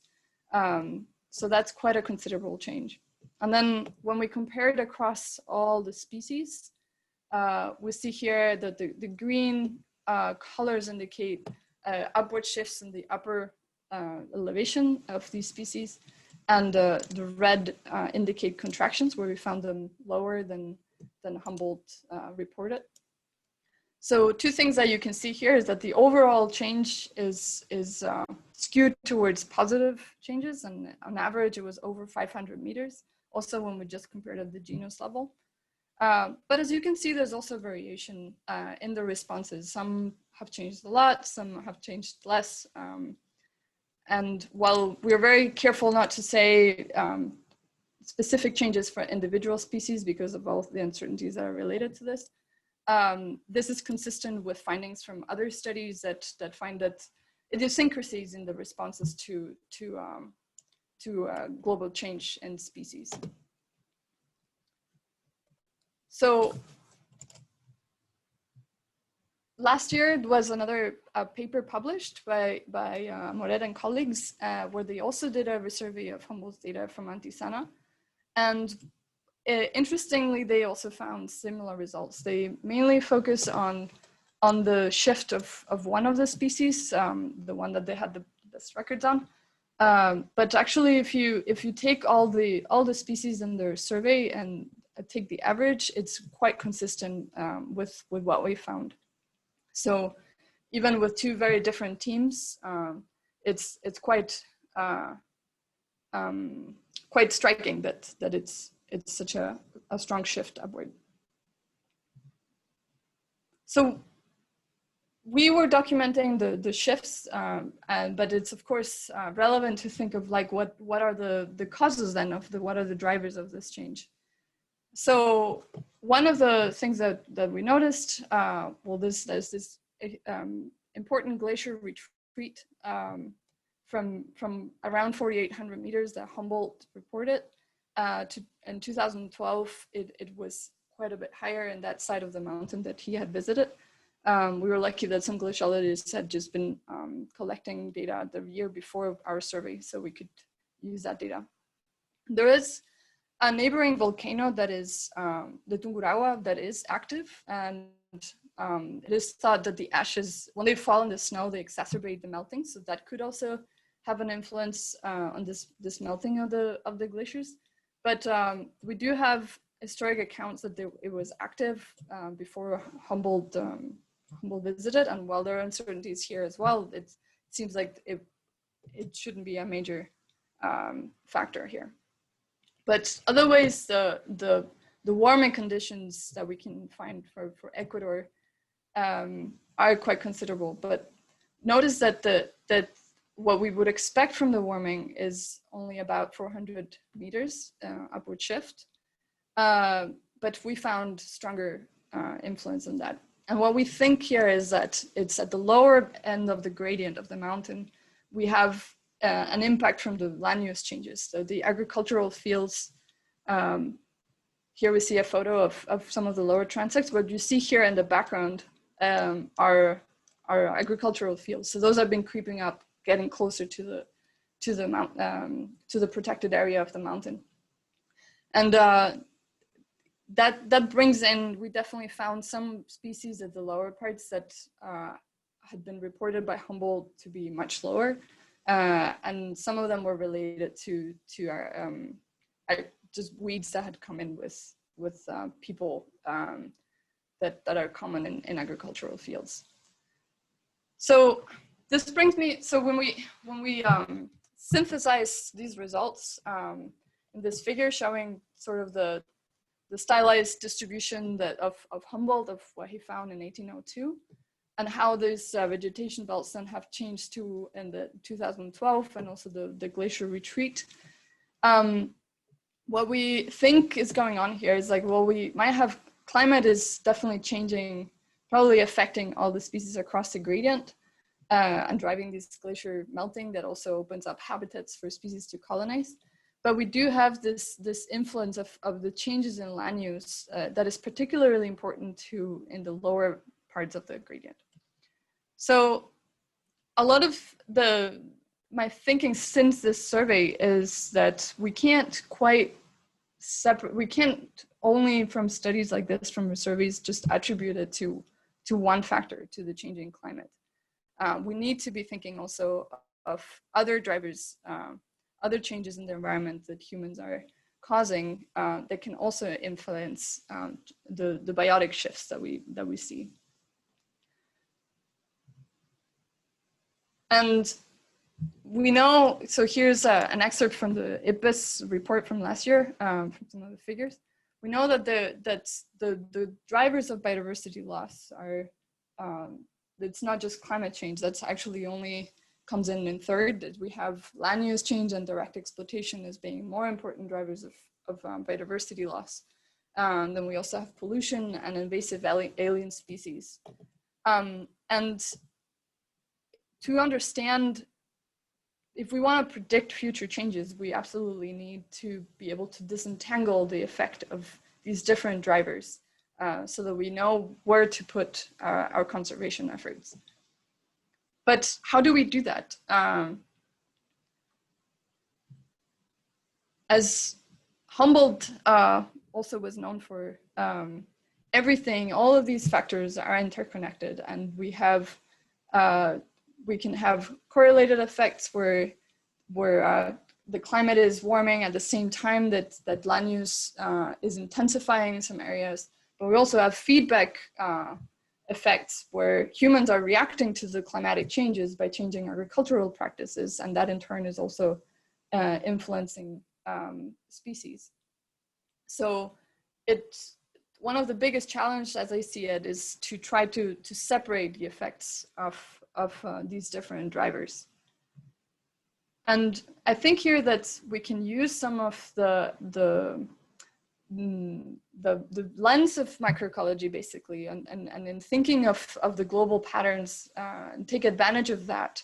So that's quite a considerable change. And then when we compare it across all the species, we see here that the green colors indicate upward shifts in the upper elevation of these species, and the red indicate contractions where we found them lower than Humboldt reported. So two things that you can see here is that the overall change is skewed towards positive changes, and on average it was over 500 meters. Also when we just compared at the genus level. But as you can see, there's also variation in the responses. Some have changed a lot, some have changed less. And while we're very careful not to say specific changes for individual species because of all the uncertainties that are related to this, this is consistent with findings from other studies that find that idiosyncrasies in the responses to global change in species. So last year was another paper published by Moret and colleagues where they also did a resurvey of Humboldt's data from Antisana. And interestingly, they also found similar results. They mainly focus on the shift of one of the species, the one that they had the best records on. But actually, if you take all the species in their survey and take the average, it's quite consistent with what we found. So even with two very different teams, it's quite quite striking that it's such a strong shift upward. So we were documenting the shifts, but it's of course relevant to think of like what are the causes then of what are the drivers of this change. So one of the things that we noticed, well, there's this important glacier retreat from around 4,800 meters that Humboldt reported. In 2012, it was quite a bit higher in that side of the mountain that he had visited. We were lucky that some glaciologists had just been collecting data the year before our survey, so we could use that data. There is a neighboring volcano that is the Tungurahua that is active, and it is thought that the ashes, when they fall in the snow, they exacerbate the melting, so that could also have an influence on this melting of the glaciers. But we do have historic accounts that it was active before Humboldt visited, and while there are uncertainties here as well, it seems like it shouldn't be a major factor here. But other ways, the warming conditions that we can find for Ecuador are quite considerable. But notice that what we would expect from the warming is only about 400 meters upward shift. But we found stronger influence in that. And what we think here is that it's at the lower end of the gradient of the mountain, we have an impact from the land use changes. So the agricultural fields, here we see a photo of some of the lower transects. What you see here in the background are agricultural fields. So those have been creeping up, getting closer to the protected area of the mountain. And that brings in, we definitely found some species at the lower parts that had been reported by Humboldt to be much lower. And some of them were related to just weeds that had come in with people that are common in agricultural fields. So this brings me, so when we synthesize these results in this figure showing sort of the stylized distribution of Humboldt, of what he found in 1802, and how these vegetation belts then have changed to in the 2012 and also the glacier retreat. What we think is going on here is like, well, we might have, climate is definitely changing, probably affecting all the species across the gradient and driving this glacier melting that also opens up habitats for species to colonize. But we do have this influence of the changes in land use that is particularly important in the lower parts of the gradient. So a lot of my thinking since this survey is that we can't quite separate, we can't only from studies like this, from surveys, just attribute it to one factor, to the changing climate. We need to be thinking also of other drivers, other changes in the environment that humans are causing that can also influence the biotic shifts that we see. And we know, so here's an excerpt from the IPBES report from last year, from some of the figures. We know that the drivers of biodiversity loss are, it's not just climate change, that's actually only comes in third, that we have land use change and direct exploitation as being more important drivers of biodiversity loss. Then we also have pollution and invasive alien species. And to understand, if we want to predict future changes, we absolutely need to be able to disentangle the effect of these different drivers so that we know where to put our conservation efforts. But how do we do that? As Humboldt also was known for, everything, all of these factors are interconnected, and we have we can have correlated effects where the climate is warming at the same time that land use is intensifying in some areas. But we also have feedback effects where humans are reacting to the climatic changes by changing agricultural practices, and that in turn is also influencing species. So one of the biggest challenges, as I see it, is to try to separate the effects of these different drivers. And I think here that we can use some of the lens of microecology, basically, and in thinking of the global patterns, and take advantage of that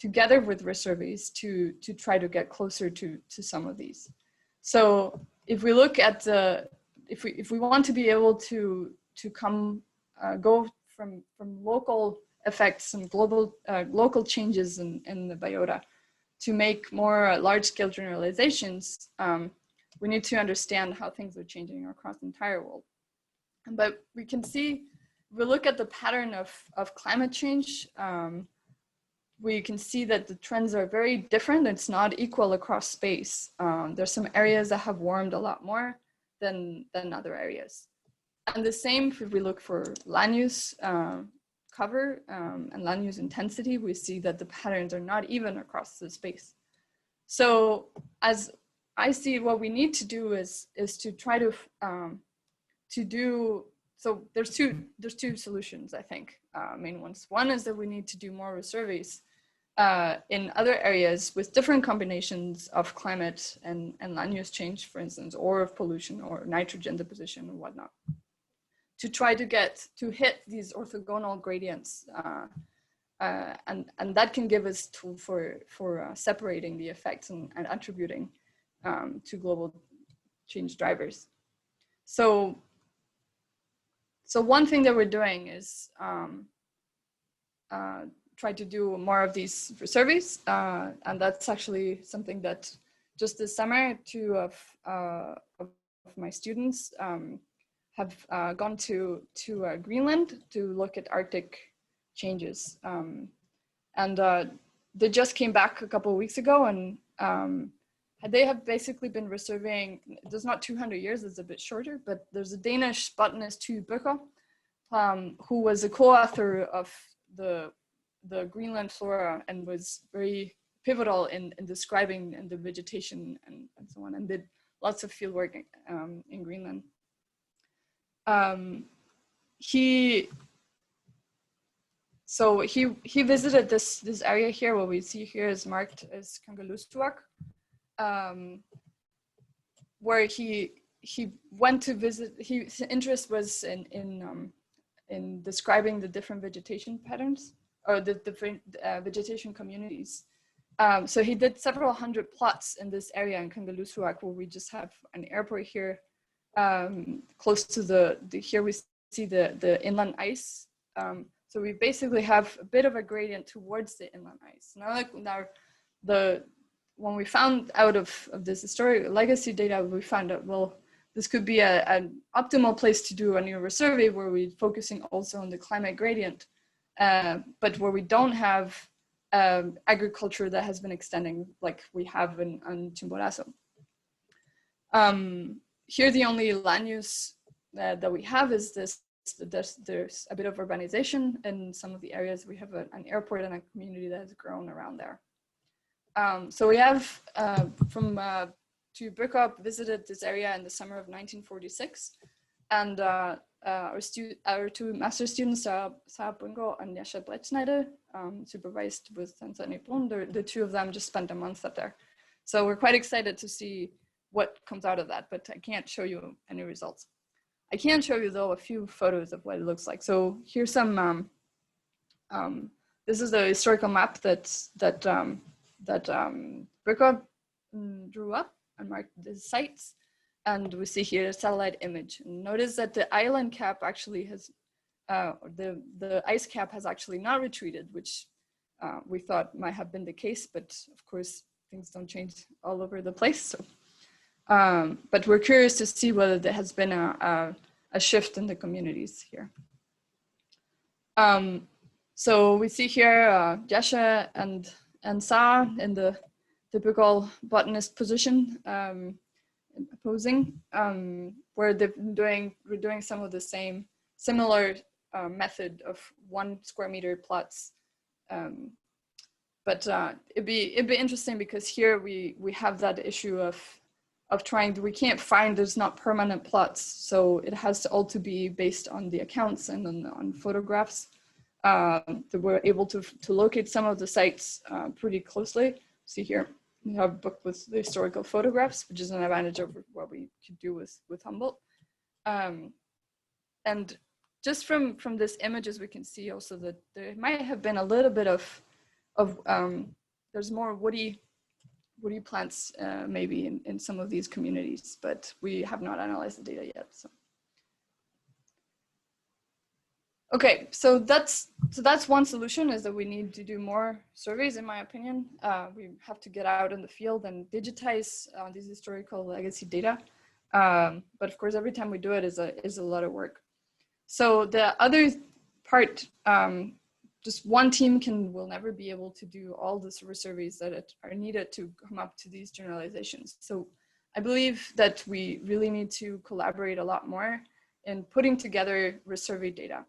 together with risk surveys to try to get closer to some of these. So if we look at if we want to be able to go from local effects and global local changes in the biota to make more large-scale generalizations, we need to understand how things are changing across the entire world. But we can see, if we look at the pattern of climate change, we can see that the trends are very different. It's not equal across space. There's some areas that have warmed a lot more than other areas. And the same if we look for land use cover and land use intensity, we see that the patterns are not even across the space. So as I see, what we need to do is to try to do, so there's two solutions, I think, main ones. One is that we need to do more surveys in other areas with different combinations of climate and land use change, for instance, or of pollution or nitrogen deposition and whatnot, to try to hit these orthogonal gradients. And that can give us a tool for separating the effects and attributing to global change drivers. So one thing that we're doing is try to do more of these surveys, and that's actually something that just this summer, two of my students have gone to Greenland to look at Arctic changes, and they just came back a couple of weeks ago and they have basically been resurveying, there's not 200 years, it's a bit shorter, but there's a Danish botanist, Tue Bøcher, who was a co-author of the Greenland flora and was very pivotal in describing the vegetation and so on, and did lots of field work in Greenland. He visited this area here. What we see here is marked as Kangerlussuaq, where he went to visit. His interest was in describing the different vegetation patterns or the different vegetation communities. So he did several hundred plots in this area in Kangerlussuaq, where we just have an airport here, close to here we see the inland ice. So we basically have a bit of a gradient towards the inland ice. Now when we found out of this historic legacy data, we found out, well, this could be an optimal place to do a new survey where we're focusing also on the climate gradient, but where we don't have agriculture that has been extending like we have on Chimborazo. Here, the only land use that we have is this. There's a bit of urbanization in some of the areas. We have an airport and a community that has grown around there. So we have from Tue Bøcher visited this area in the summer of 1946, and our two master students, Sarah Bungo and Jascha Bretschneider, supervised with Anthony Brun. The two of them just spent a month up there. So we're quite excited to see what comes out of that, but I can't show you any results. I can show you though a few photos of what it looks like. So here's some, this is the historical map that Bøcher drew up and marked the sites. And we see here a satellite image. Notice that the island cap actually has, the ice cap has actually not retreated, which we thought might have been the case, but of course things don't change all over the place. So, but we're curious to see whether there has been a shift in the communities here. So we see here Jascha and Sa in the typical botanist position, posing, where we're doing some of the similar method of 1 square meter plots. But it'd be interesting because here we have that issue of trying, we can't find, there's not permanent plots. So it has to all to be based on the accounts and on photographs. That we're able to locate some of the sites pretty closely. See here, we have a book with the historical photographs, which is an advantage over what we could do with Humboldt. And just from this images, we can see also that there might have been a little bit of there's more woody plants maybe in some of these communities, but we have not analyzed the data yet. So. Okay, so that's one solution, is that we need to do more surveys, in my opinion. We have to get out in the field and digitize these historical legacy data. But of course, every time we do it is a lot of work. So the other part, just one team will never be able to do all the surveys that are needed to come up to these generalizations. So I believe that we really need to collaborate a lot more in putting together resurvey data.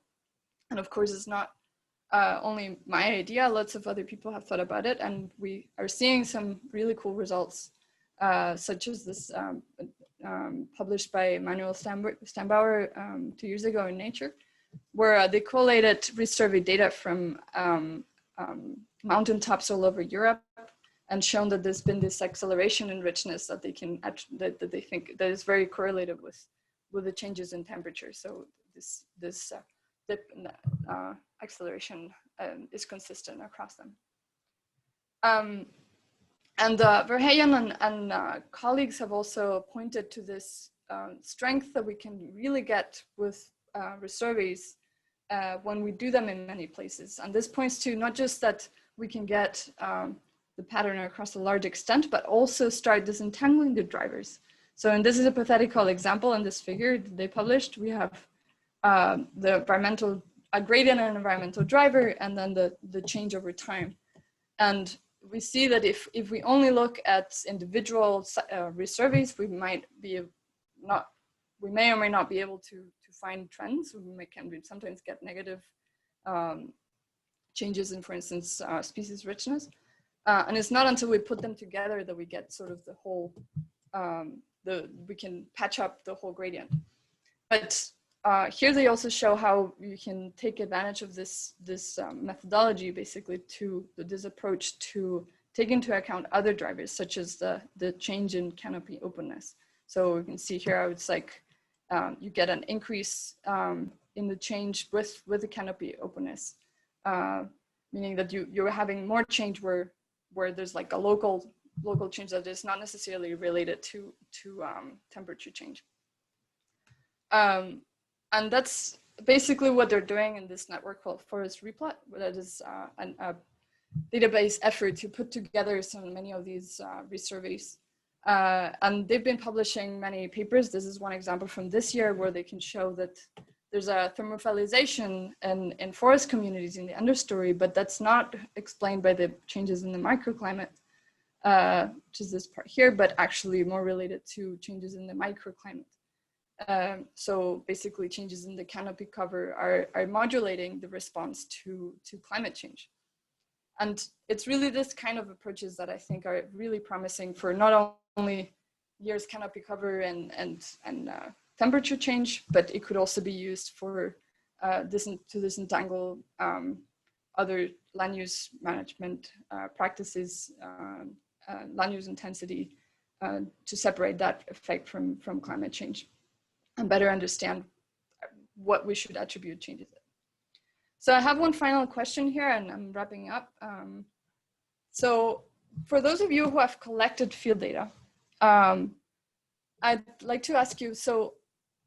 And of course, it's not only my idea, lots of other people have thought about it, and we are seeing some really cool results, such as this published by Manuel Stambauer 2 years ago in Nature, where they collated resurvey data from mountaintops all over Europe and shown that there's been this acceleration in richness that they can that they think that is very correlated with the changes in temperature. So this dip in acceleration is consistent across them. And Verheyen and colleagues have also pointed to this strength that we can really get with resurveys when we do them in many places. And this points to not just that we can get the pattern across a large extent, but also start disentangling the drivers. So, and this is a pathetical example in this figure they published. We have a gradient and environmental driver, and then the change over time. And we see that if we only look at individual resurveys, we may or may not be able to find trends. We can sometimes get negative changes in, for instance, species richness. And it's not until we put them together that we get sort of the whole, we can patch up the whole gradient. But here they also show how you can take advantage of this methodology, basically, to this approach to take into account other drivers, such as the change in canopy openness. So you can see here how it's like you get an increase in the change with the canopy openness, meaning that you're having more change where there's like a local change that is not necessarily related to temperature change. And that's basically what they're doing in this network called Forest Replot, that is a database effort to put together many of these resurveys. And they've been publishing many papers. This is one example from this year where they can show that there's a thermophilization in forest communities in the understory, but that's not explained by the changes in the microclimate, which is this part here, but actually more related to changes in the microclimate. So basically changes in the canopy cover are modulating the response to climate change. And it's really this kind of approaches that I think are really promising for not only year's canopy cover and temperature change, but it could also be used for to disentangle other land use management practices, land use intensity, to separate that effect from climate change and better understand what we should attribute changes. So I have one final question here, and I'm wrapping up. So for those of you who have collected field data, I'd like to ask you, so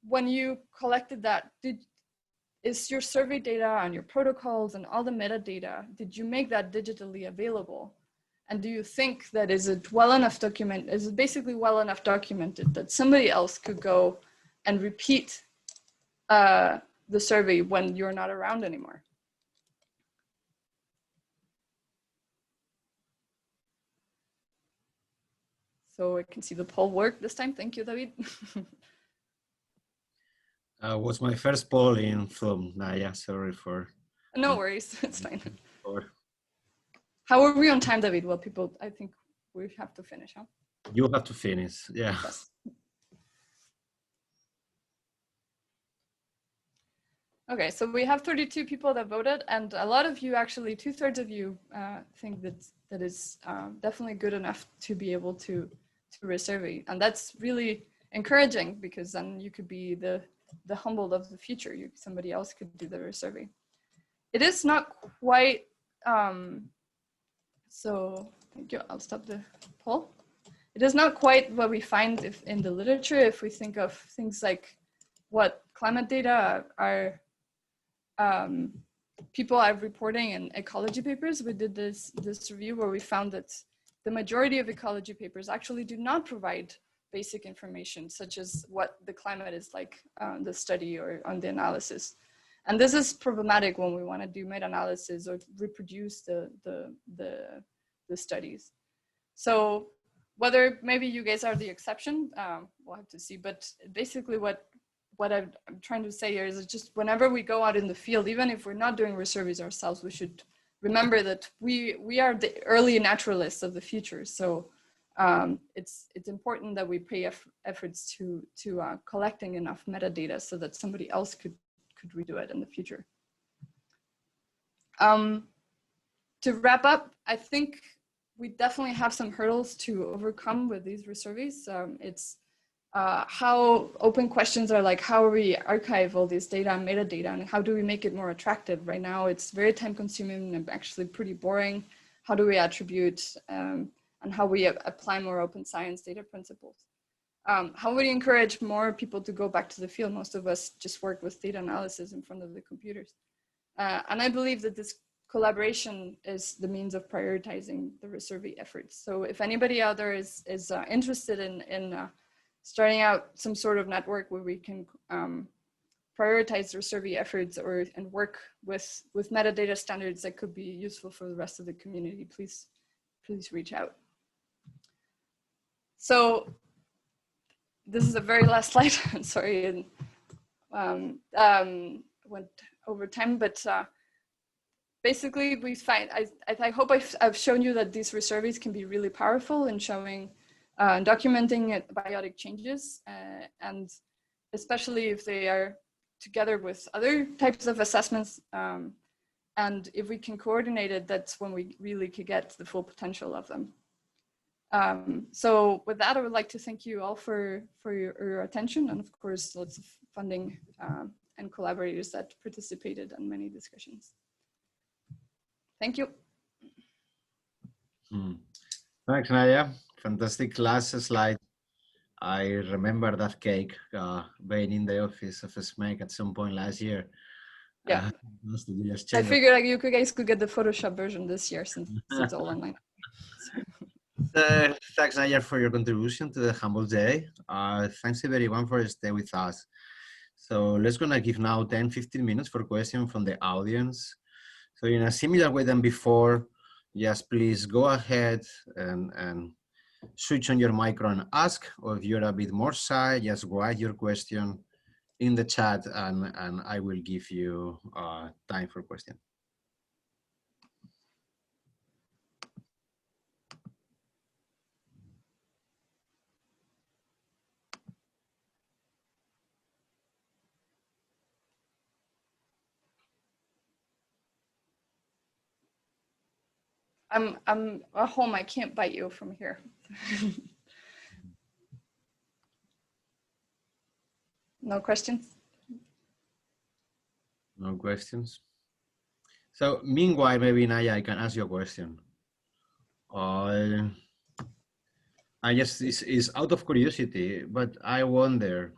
when you collected that, is your survey data and your protocols and all the metadata, did you make that digitally available? And do you think that is it basically well enough documented that somebody else could go and repeat the survey when you're not around anymore? So I can see the poll work this time. Thank you, David. Was my first poll in from Naia. Sorry for. No worries, it's fine. How are we on time, David? Well, I think we have to finish, huh? You have to finish, yeah. Yes. Okay, so we have 32 people that voted, and a lot of you, actually 2/3 of you, think that is definitely good enough to be able to resurvey, and that's really encouraging, because then you could be the Humboldt of the future. Somebody else could do the resurvey. It is not quite. So thank you. I'll stop the poll. It is not quite what we find in the literature. If we think of things like what climate data are. People are reporting in ecology papers. We did this review where we found that the majority of ecology papers actually do not provide basic information, such as what the climate is like on the study or on the analysis. And this is problematic when we want to do meta-analysis or reproduce the studies. So whether maybe you guys are the exception, we'll have to see. But basically what I'm trying to say here is just whenever we go out in the field, even if we're not doing resurveys ourselves, we should remember that we are the early naturalists of the future. So it's important that we pay efforts to collecting enough metadata so that somebody else could redo it in the future. To wrap up, I think we definitely have some hurdles to overcome with these resurveys. It's how open questions are like, how we archive all this data and metadata, and how do we make it more attractive? Right now, it's very time consuming and actually pretty boring. How do we attribute and how we apply more open science data principles? How would you encourage more people to go back to the field? Most of us just work with data analysis in front of the computers. And I believe that this collaboration is the means of prioritizing the resurvey efforts. So if anybody out there is interested in starting out some sort of network where we can prioritize resurvey efforts and work with metadata standards that could be useful for the rest of the community, please please reach out. So this is a very last slide. Sorry, went over time, but basically we find, I hope I've shown you that these surveys can be really powerful in showing, documenting biotic changes, and especially if they are together with other types of assessments. And if we can coordinate it, that's when we really could get the full potential of them. So with that, I would like to thank you all for your attention, and of course, lots of funding and collaborators that participated in many discussions. Thank you. Thanks, Naia. Fantastic last slide. I remember that cake being in the office of SMEC at some point last year. Yeah. I figured like you guys could get the Photoshop version this year since it's all online. Thanks, Naia, for your contribution to the Humboldt Day. Thanks everyone for staying with us. So let's gonna give now 10-15 minutes for questions from the audience. So in a similar way than before, just please go ahead and switch on your micro and ask, or if you're a bit more shy, just write your question in the chat and I will give you time for questions. I'm at home, I can't bite you from here. No questions? No questions. So meanwhile, maybe Naia, I can ask you a question. I guess this is out of curiosity, but I wonder,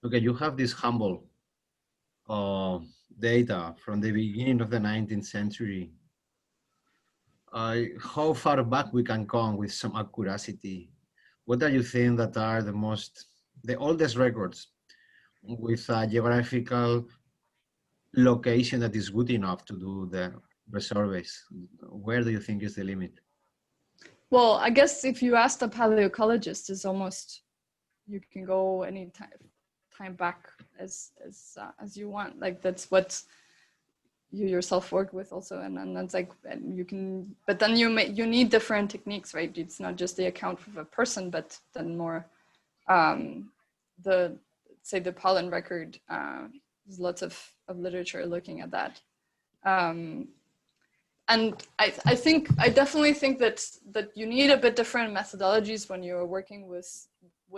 okay, you have this Humboldt data from the beginning of the 19th century. How far back we can come with some accuracy? What do you think that are the oldest records with a geographical location that is good enough to do the surveys? Where do you think is the limit? Well, I guess if you ask the paleoecologist, it's almost, you can go any time back as you want. Like that's what you yourself work with also, and that's like, and you can, but then you need different techniques, right? It's not just the account of a person, but then more say the pollen record. There's lots of literature looking at that. And I definitely think that you need a bit different methodologies when you're working with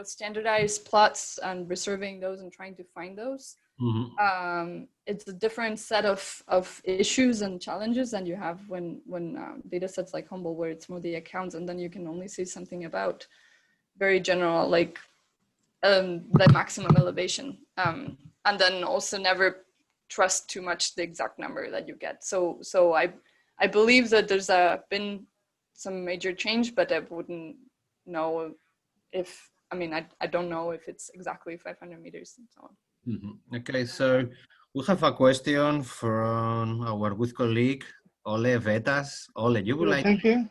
standardized plots and reserving those and trying to find those. Mm-hmm. It's a different set of issues and challenges than you have when data sets like Humboldt, where it's more the accounts, and then you can only say something about very general, like the maximum elevation, and then also never trust too much the exact number that you get. So I believe that there's been some major change, but I wouldn't know if, I mean, I don't know if it's exactly 500 meters and so on. Mm-hmm. Okay, so we have a question from our good colleague, Ole Vetas. Ole, you would like... Thank you.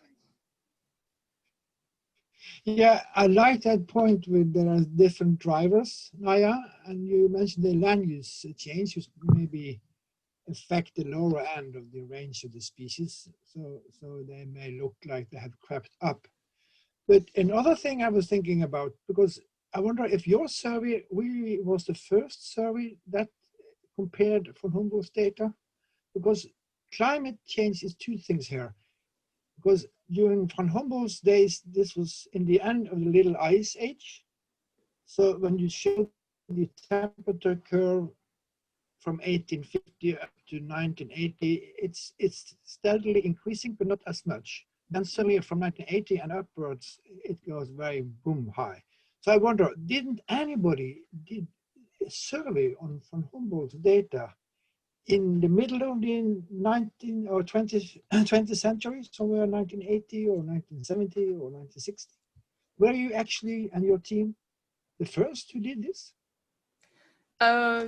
Yeah, I like that point with there are different drivers, Naia, and you mentioned the land use change, which maybe affect the lower end of the range of the species, so they may look like they have crept up. But another thing I was thinking about, because I wonder if your survey really was the first survey that compared von Humboldt's data, because climate change is two things here. Because during von Humboldt's days, this was in the end of the Little Ice Age. So when you show the temperature curve from 1850 up to 1980, it's steadily increasing, but not as much. Then suddenly from 1980 and upwards, it goes very boom high. So I wonder, didn't anybody did a survey on von Humboldt's data in the middle of the 19th or 20th century, somewhere 1980 or 1970 or 1960? Were you actually, and your team, the first who did this?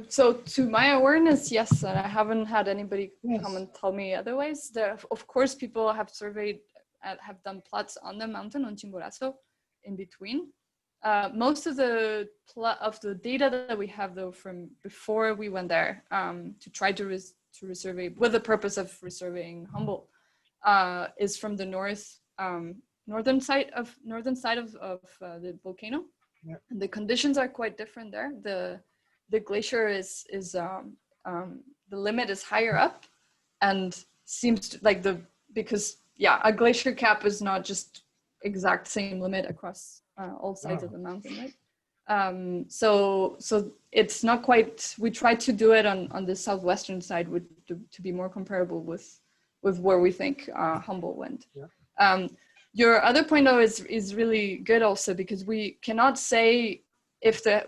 So to my awareness, yes, and I haven't had anybody come and tell me otherwise. Of course, people have surveyed have done plots on the mountain on Chimborazo in between. Most of the data that we have though from before we went there to try to resurvey with the purpose of resurveying Humboldt is from the northern side of the volcano. Yeah. And the conditions are quite different there. The glacier is the limit is higher up, and seems like because a glacier cap is not just exact same limit across all sides of the mountain, right? So it's not quite. We tried to do it on the southwestern side to be more comparable with where we think Humboldt went. Yeah. Your other point though is really good also, because we cannot say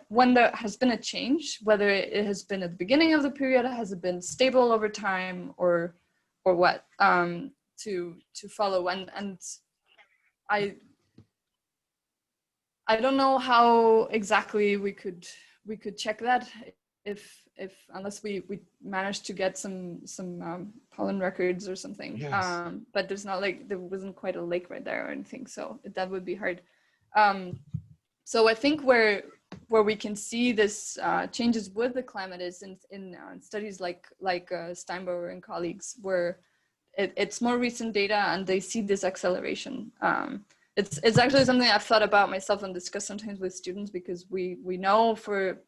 when there has been a change, whether it has been at the beginning of the period, has it been stable over time, or what, to follow. And I don't know how exactly we could check that if unless we managed to get some pollen records or something. Yes. But there wasn't quite a lake right there or anything, so that would be hard. So I think where we can see this changes with the climate is in studies like Steinbauer and colleagues, where it's more recent data and they see this acceleration. It's actually something I've thought about myself and discussed sometimes with students, because we know for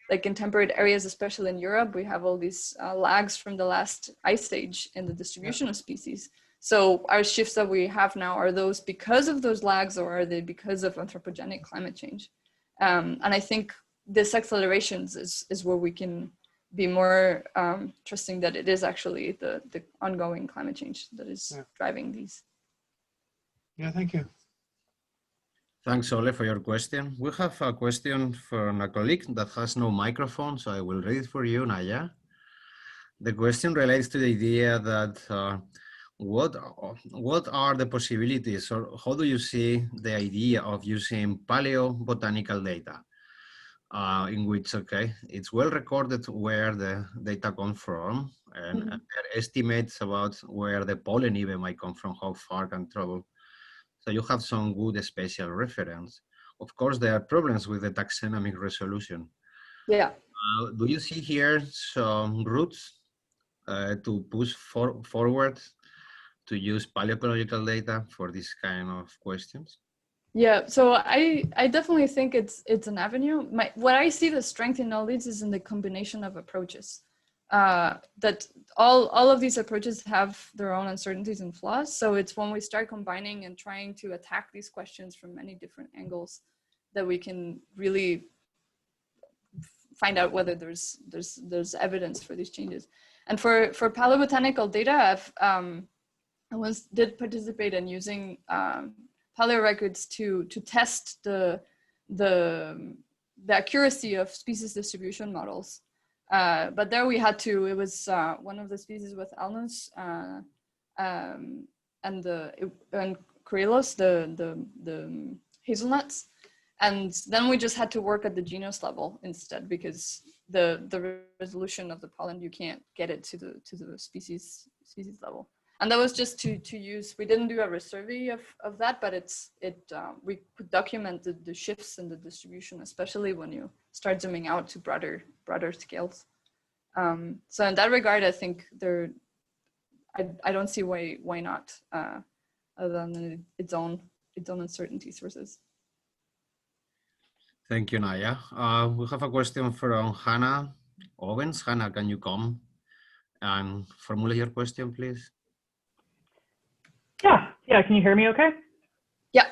like in temperate areas, especially in Europe, we have all these lags from the last ice age in the distribution of species. So our shifts that we have now, are those because of those lags, or are they because of anthropogenic climate change? And I think this accelerations is where we can be more trusting that it is actually the ongoing climate change that is driving these. Yeah, thank you. Thanks, Ole, for your question. We have a question from a colleague that has no microphone, so I will read it for you, Naia. The question relates to the idea that what are the possibilities, or how do you see the idea of using paleobotanical data, in which, it's well recorded where the data come from, and there are estimates about where the pollen even might come from, how far can travel. So you have some good spatial reference. Of course, there are problems with the taxonomic resolution. Yeah. Do you see here some routes to push forward to use paleoecological data for this kind of questions? Yeah, so I definitely think it's an avenue. What I see the strength in all these is in the combination of approaches. That all of these approaches have their own uncertainties and flaws. So it's when we start combining and trying to attack these questions from many different angles that we can really find out whether there's evidence for these changes. And for paleobotanical data, I did participate in using paleo records to test the accuracy of species distribution models. But there we had to, it was one of the species with alnus and Corylus, the hazelnuts. And then we just had to work at the genus level instead, because the resolution of the pollen, you can't get it to the species level. And that was just to use, we didn't do a resurvey of that, but we could document the shifts in the distribution, especially when you start zooming out to broader scales. So in that regard, I think I don't see why not, other than its own uncertainty sources. Thank you, Naia. We have a question from Hannah Owens. Hannah, can you come and formulate your question, please? Yeah. Can you hear me okay? Yeah.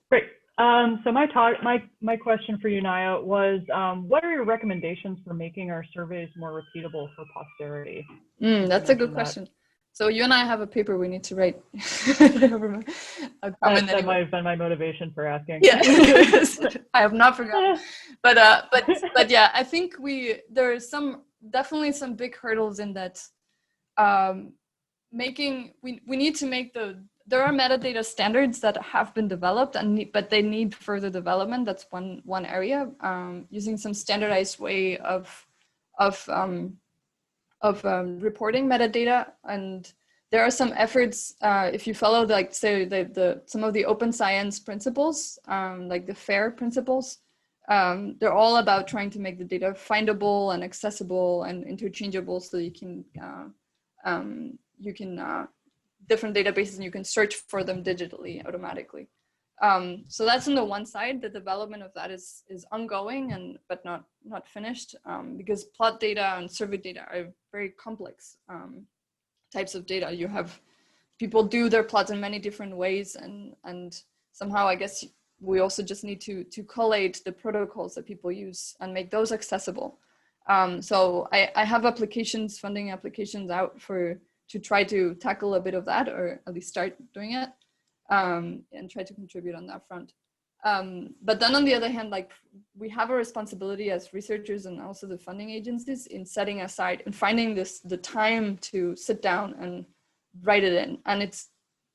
Great. So my question for you, Naia, was what are your recommendations for making our surveys more repeatable for posterity? That's a good question. So you and I have a paper we need to write. That might have been my motivation for asking. Yeah, I have not forgotten. But yeah, I think there are definitely some big hurdles in that. We need to make there are metadata standards that have been developed but they need further development. That's one area. Using some standardized way of reporting metadata, and there are some efforts, if you follow like say some of the open science principles, like the FAIR principles, they're all about trying to make the data findable and accessible and interchangeable, so you can different databases and you can search for them digitally automatically. So that's on the one side. The development of that is ongoing but not finished, because plot data and survey data are very complex types of data. You have people do their plots in many different ways, and somehow I guess we also just need to collate the protocols that people use and make those accessible. So I have funding applications out to try to tackle a bit of that, or at least start doing it, and try to contribute on that front. But then on the other hand, like we have a responsibility as researchers and also the funding agencies in setting aside and finding the time to sit down and write it in. And it's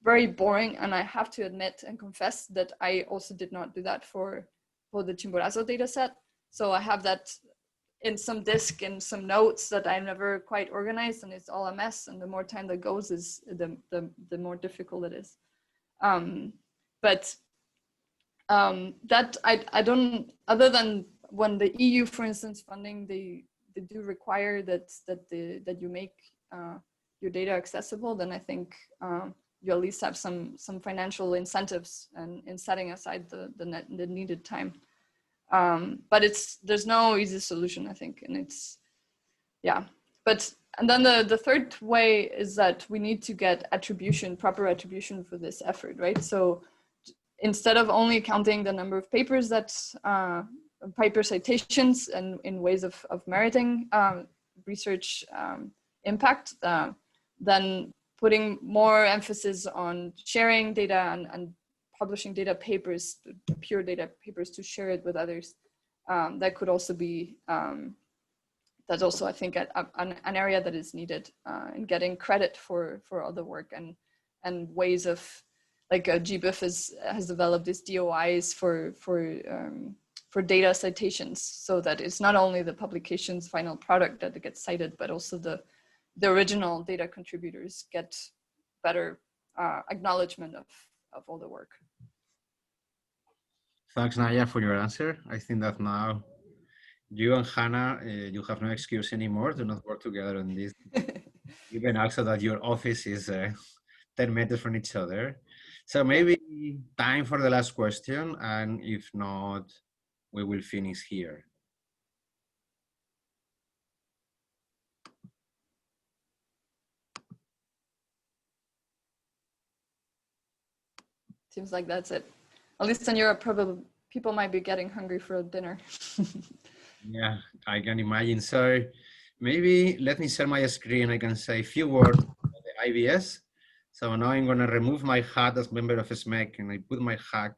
very boring. And I have to admit and confess that I also did not do that for the Chimborazo data set. So I have that in some disk and some notes that I never quite organized, and it's all a mess. And the more time that goes, is the more difficult it is. That I don't, other than when the EU, for instance, funding, they do require that you make your data accessible, then I think you at least have some financial incentives in setting aside the needed time. But there's no easy solution, I think, and it's, yeah. And then the third way is that we need to get proper attribution for this effort, right? So instead of only counting the number of papers paper citations and in ways of meriting research impact, then putting more emphasis on sharing data and publishing data papers, pure data papers, to share it with others. That could also be, that's also, I think, an area that is needed in getting credit for all the work and ways of, like GBIF has developed these DOIs for data citations, so that it's not only the publication's final product that gets cited, but also the original data contributors get better acknowledgement of all the work. Thanks, Naia, for your answer. I think that now you and Hannah, you have no excuse anymore to not work together on this. Even also that your office is 10 meters from each other. So maybe time for the last question, and if not, we will finish here. Seems like that's it. At least in Europe, probably people might be getting hungry for dinner. Yeah, I can imagine. So maybe let me share my screen. I can say a few words about the IBS. So now I'm going to remove my hat as member of SMEC, and I put my hat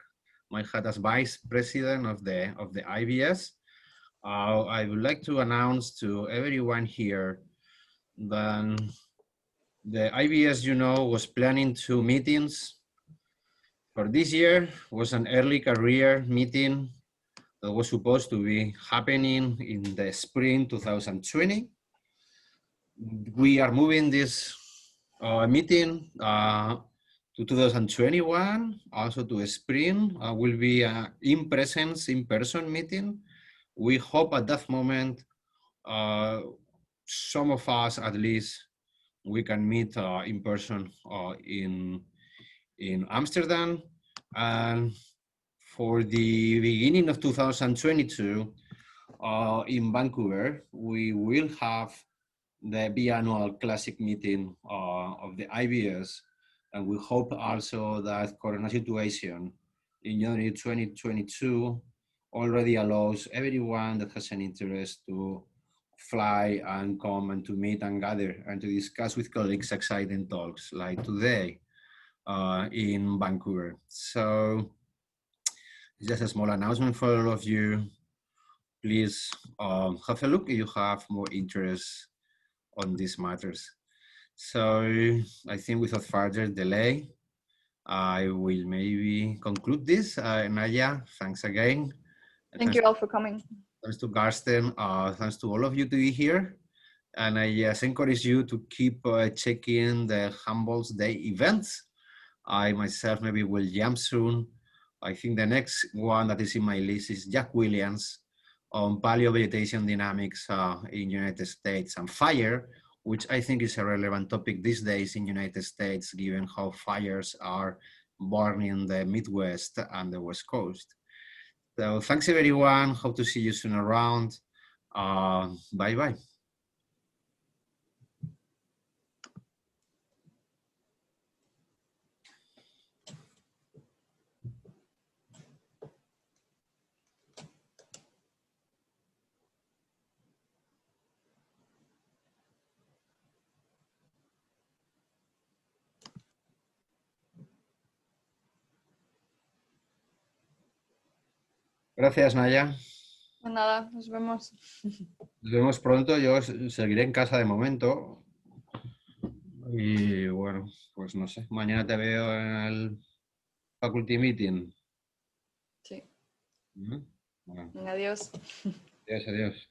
as vice president of the IBS. I would like to announce to everyone here that the IBS, was planning 2 meetings. For this year was an early career meeting that was supposed to be happening in the spring 2020. We are moving this meeting to 2021, also to spring. Will be an in-person meeting. We hope at that moment, some of us at least, we can meet in person in Amsterdam. And for the beginning of 2022, in Vancouver, we will have the biannual classic meeting of the IBS. And we hope also that Corona situation in January 2022 already allows everyone that has an interest to fly and come and to meet and gather and to discuss with colleagues exciting talks like today in Vancouver. So just a small announcement for all of you. Please have a look if you have more interest on these matters. So I think without further delay, I will maybe conclude this. Naia, thanks again. Thank you all for coming. Thanks to Carsten. Thanks to all of you to be here. And I just encourage you to keep checking the Humboldt's Day events. I myself maybe will jump soon. I think the next one that is in my list is Jack Williams on paleovegetation dynamics in United States and fire, which I think is a relevant topic these days in United States, given how fires are burning the Midwest and the West Coast. So thanks everyone. Hope to see you soon around. Bye-bye. Gracias, Naia. De nada, nos vemos. Nos vemos pronto. Yo seguiré en casa de momento. Y bueno, pues no sé. Mañana te veo en el Faculty Meeting. Sí. Bueno, Adiós. adiós, adiós.